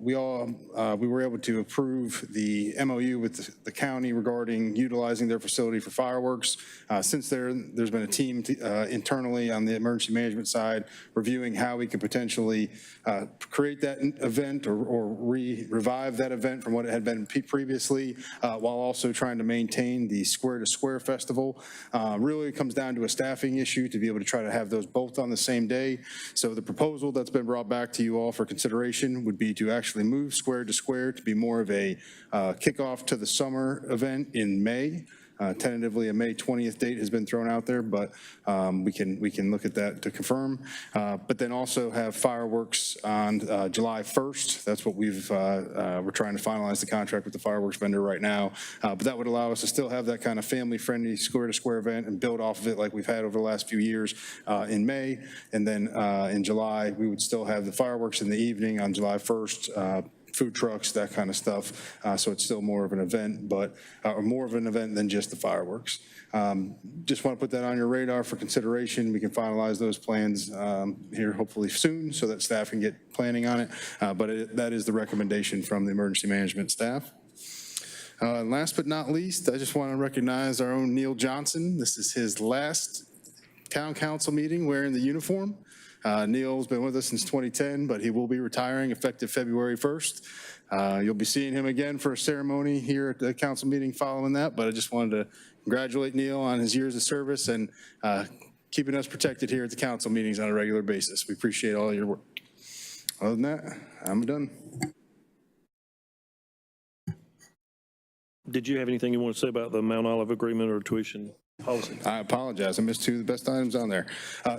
we were able to approve the MOU with the county regarding utilizing their facility for fireworks. Since there's been a team internally on the emergency management side reviewing how we could potentially create that event or revive that event from what it had been previously, while also trying to maintain the Square to Square Festival. Really, it comes down to a staffing issue to be able to try to have those both on the same day. So the proposal that's been brought back to you all for consideration would be to actually move Square to Square to be more of a kickoff to the summer event in May. Tentatively, a May 20th date has been thrown out there, but we can look at that to confirm. But then also have fireworks on July 1st. That's what we're trying to finalize the contract with the fireworks vendor right now. But that would allow us to still have that kind of family-friendly square-to-square event and build off of it like we've had over the last few years in May. And then in July, we would still have the fireworks in the evening on July 1st. Food trucks, that kind of stuff. So it's still more of an event, but more of an event than just the fireworks. Just want to put that on your radar for consideration. We can finalize those plans here hopefully soon so that staff can get planning on it. But that is the recommendation from the emergency management staff. Last but not least, I just want to recognize our own Neil Johnson. This is his last town council meeting wearing the uniform. Neil's been with us since 2010, but he will be retiring effective February 1st. You'll be seeing him again for a ceremony here at the council meeting following that, but I just wanted to congratulate Neil on his years of service and keeping us protected here at the council meetings on a regular basis. We appreciate all your work. Other than that, I'm done. Did you have anything you want to say about the Mount Olive agreement or tuition policy? I apologize. I missed two of the best items on there.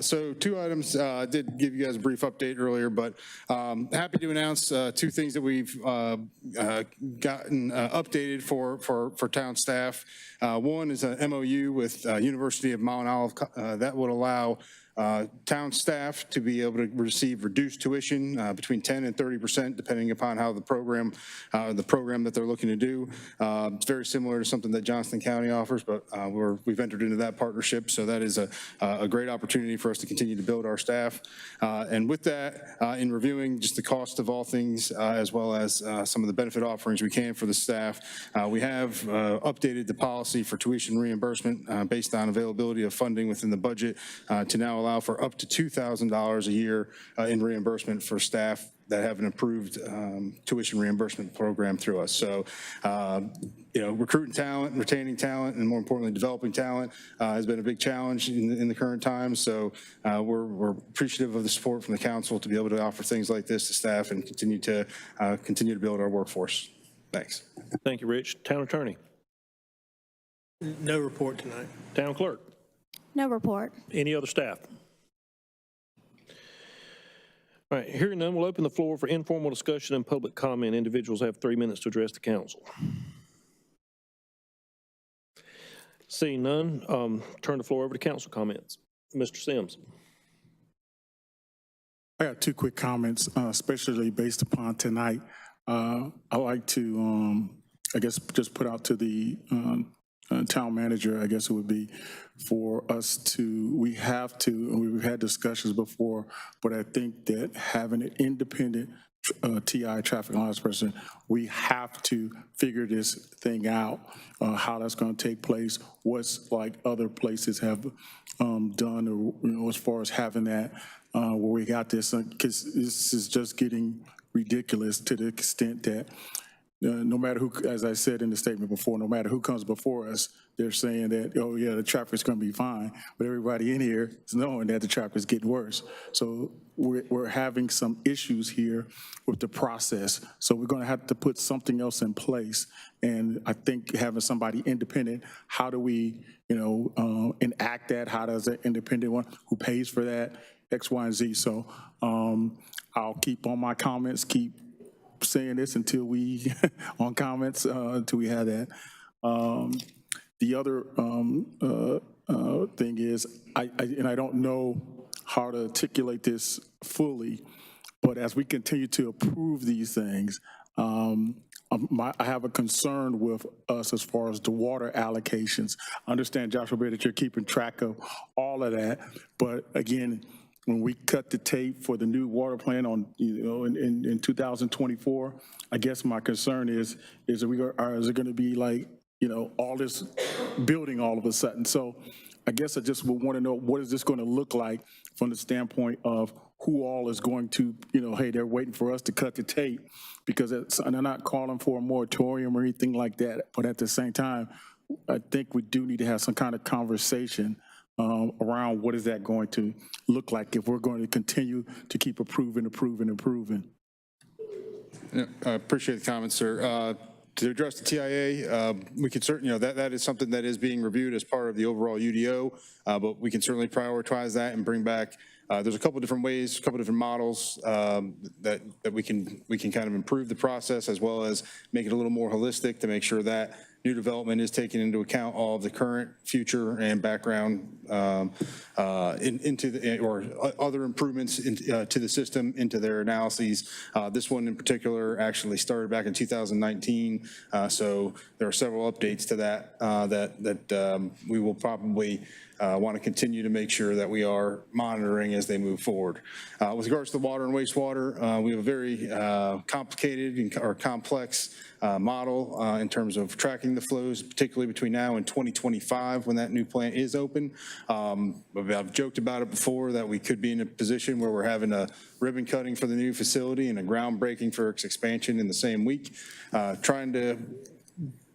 So two items, I did give you guys a brief update earlier, but happy to announce two things that we've gotten updated for town staff. One is an MOU with University of Mount Olive that would allow town staff to be able to receive reduced tuition between 10 and 30%, depending upon how the program that they're looking to do. It's very similar to something that Johnston County offers, but we've entered into that partnership, so that is a great opportunity for us to continue to build our staff. And with that, in reviewing just the cost of all things, as well as some of the benefit offerings we can for the staff, we have updated the policy for tuition reimbursement based on availability of funding within the budget to now allow for up to $2,000 a year in reimbursement for staff that have an approved tuition reimbursement program through us. So, recruiting talent, retaining talent, and more importantly, developing talent has been a big challenge in the current times. So we're appreciative of the support from the council to be able to offer things like this to staff and continue to build our workforce. Thanks. Thank you, Rich. Town attorney. No report tonight. Town clerk. No report. Any other staff? All right, hearing none, we'll open the floor for informal discussion and public comment. Individuals have 3 minutes to address the council. Seeing none, turn the floor over to council comments. Mr. Sims. I got two quick comments, especially based upon tonight. I like to, I guess, just put out to the town manager, I guess it would be, for us to, we have to, and we've had discussions before, but I think that having an independent TI, traffic alliance person, we have to figure this thing out, how that's going to take place, what's like other places have done, or as far as having that, where we got this, because this is just getting ridiculous to the extent that no matter who, as I said in the statement before, no matter who comes before us, they're saying that, oh yeah, the traffic's going to be fine, but everybody in here is knowing that the traffic's getting worse. So we're having some issues here with the process. So we're going to have to put something else in place. And I think having somebody independent, how do we, enact that? How does that independent one, who pays for that, X, Y, and Z? So I'll keep on my comments, keep saying this until we, on comments, until we have that. The other thing is, and I don't know how to articulate this fully, but as we continue to approve these things, I have a concern with us as far as the water allocations. I understand, Joshua, Bear, that you're keeping track of all of that, but again, when we cut the tape for the new water plant on, in 2024, I guess my concern is it going to be like, all this building all of a sudden? So I guess I just would want to know, what is this going to look like from the standpoint of who all is going to, hey, they're waiting for us to cut the tape, because and I'm not calling for a moratorium or anything like that, but at the same time, I think we do need to have some kind of conversation around what is that going to look like if we're going to continue to keep improving. Yeah, I appreciate the comments, sir. To address the TIA, we could certainly, that is something that is being reviewed as part of the overall UDO, but we can certainly prioritize that and bring back, there's a couple different ways, a couple different models that we can kind of improve the process, as well as make it a little more holistic to make sure that new development is taking into account all of the current, future, and background into the, or other improvements to the system into their analyses. This one in particular actually started back in 2019, so there are several updates to that that we will probably want to continue to make sure that we are monitoring as they move forward. With regards to water and wastewater, we have a very complicated or complex model in terms of tracking the flows, particularly between now and 2025 when that new plant is open. I've joked about it before that we could be in a position where we're having a ribbon cutting for the new facility and a groundbreaking for its expansion in the same week. Trying to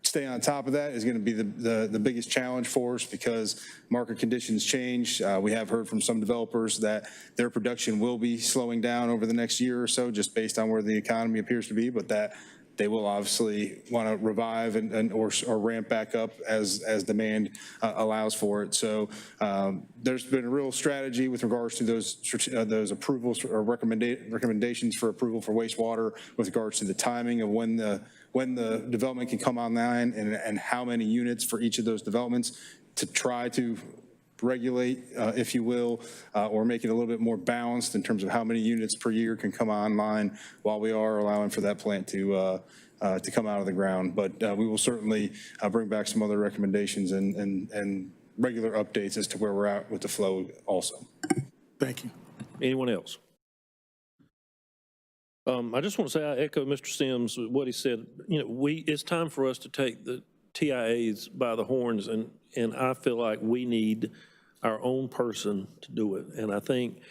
stay on top of that is going to be the biggest challenge for us, because market conditions change. We have heard from some developers that their production will be slowing down over the next year or so, just based on where the economy appears to be, but that they will obviously want to revive or ramp back up as demand allows for it. So there's been a real strategy with regards to those approvals or recommendations for approval for wastewater, with regards to the timing of when the development can come online and how many units for each of those developments, to try to regulate, if you will, or make it a little bit more balanced in terms of how many units per year can come online, while we are allowing for that plant to come out of the ground. But we will certainly bring back some other recommendations and regular updates as to where we're at with the flow also. Thank you. Anyone else? I just want to say I echo Mr. Sims, what he said. It's time for us to take the TIAs by the horns, and I feel like we need our own person to do it. And I think,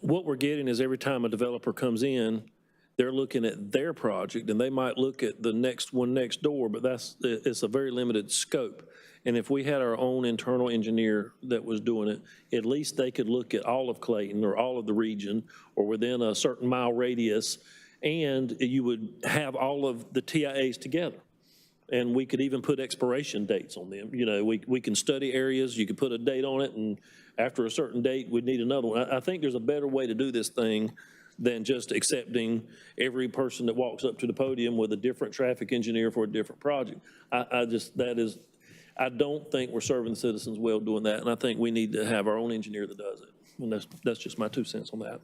what we're getting is every time a developer comes in, they're looking at their project, and they might look at the next one next door, but it's a very limited scope. And if we had our own internal engineer that was doing it, at least they could look at all of Clayton or all of the region or within a certain mile radius, and you would have all of the TIAs together. And we could even put expiration dates on them. We can study areas, you could put a date on it, and after a certain date, we'd need another one. I think there's a better way to do this thing than just accepting every person that walks up to the podium with a different traffic engineer for a different project. I don't think we're serving the citizens well doing that, and I think we need to have our own engineer that does it. And that's just my 2 cents on that.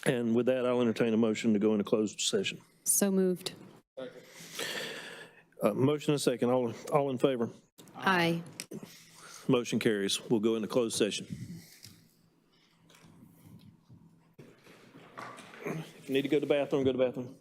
And with that, I'll entertain a motion to go into closed session. So moved. Motion and second. All in favor? Aye. Motion carries. We'll go into closed session. If you need to go to the bathroom, go to the bathroom.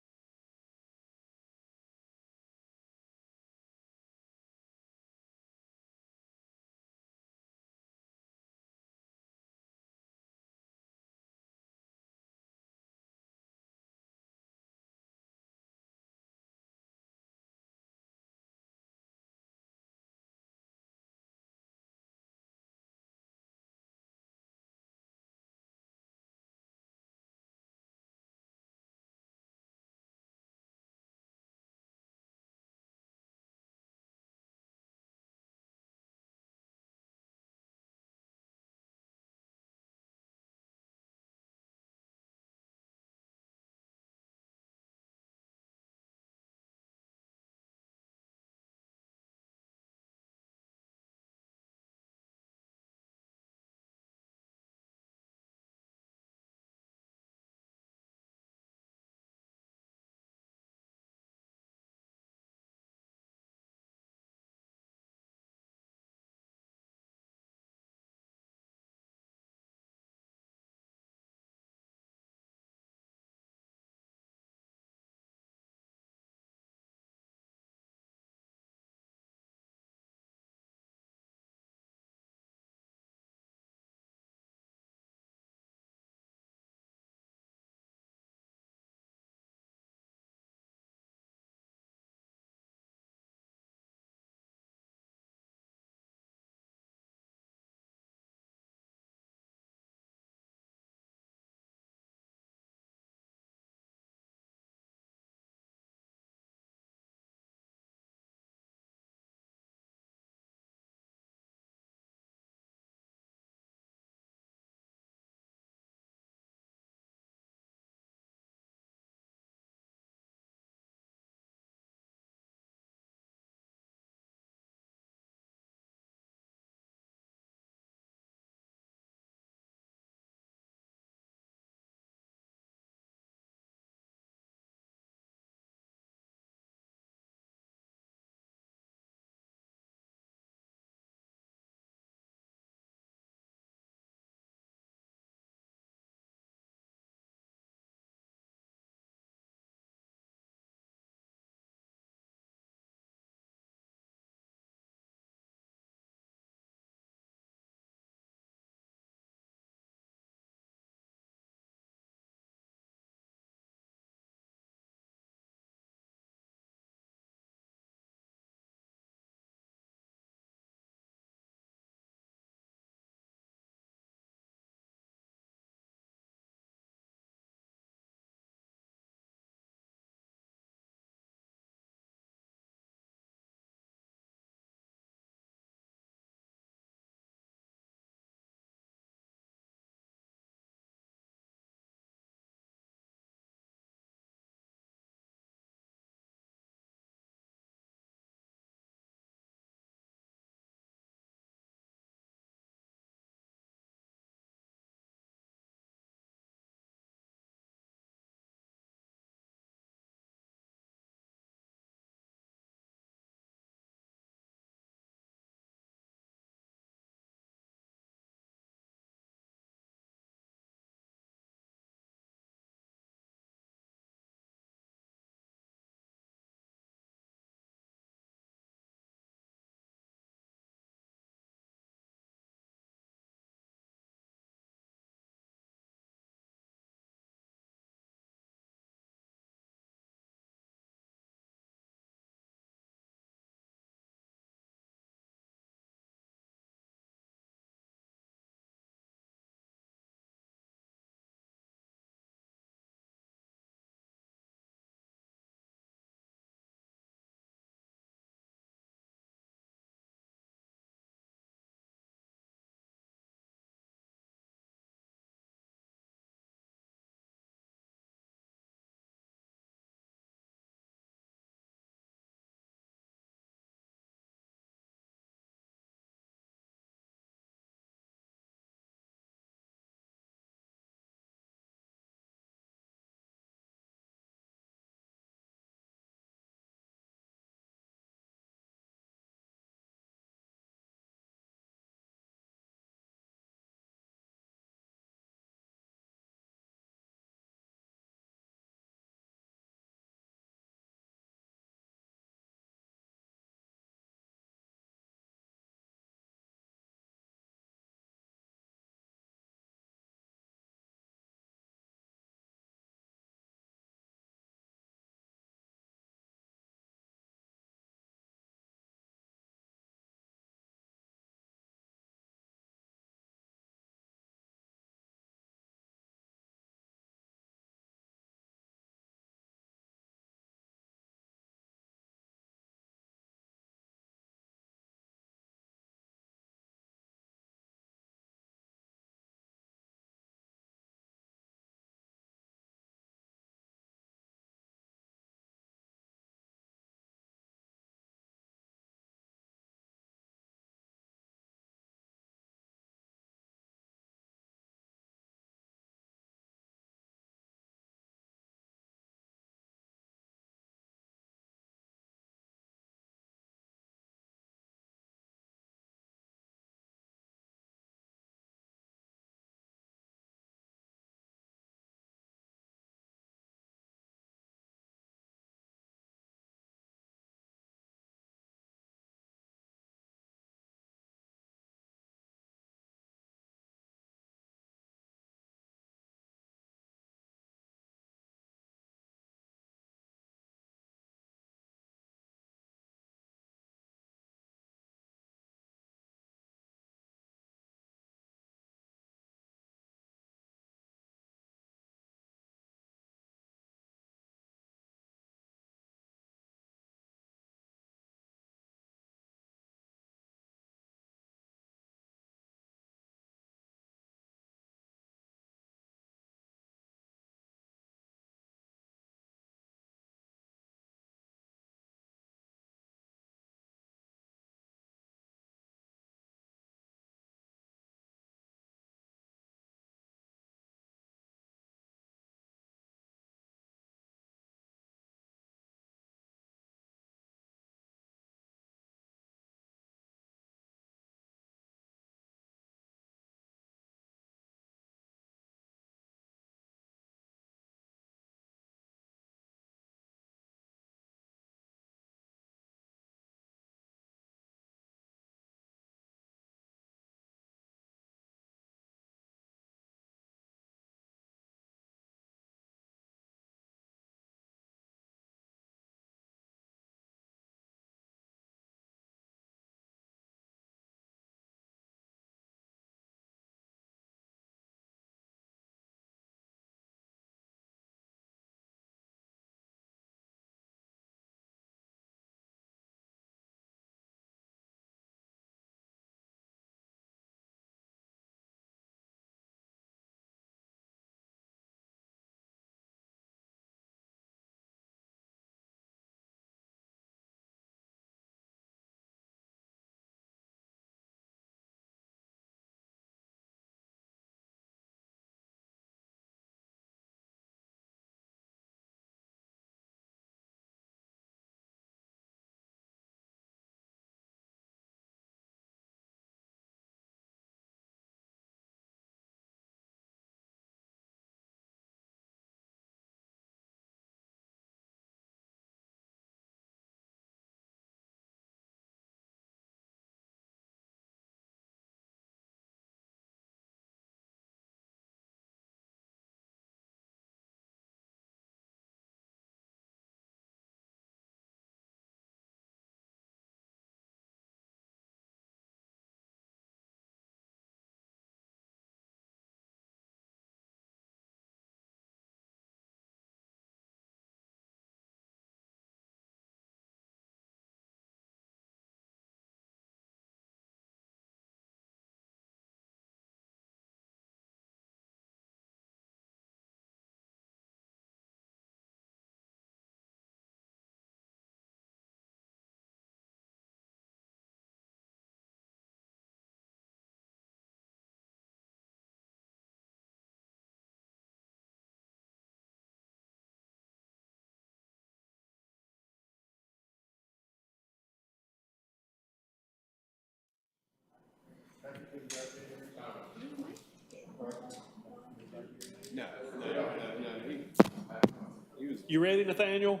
You ready, Nathaniel?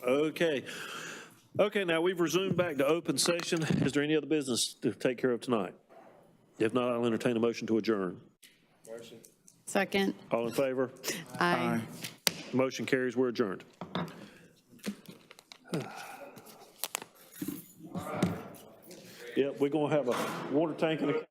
Okay. Okay, now we've resumed back to open session. Is there any other business to take care of tonight? If not, I'll entertain a motion to adjourn. Second. All in favor? Aye. Motion carries. We're adjourned. Yep, we're going to have a water tank and a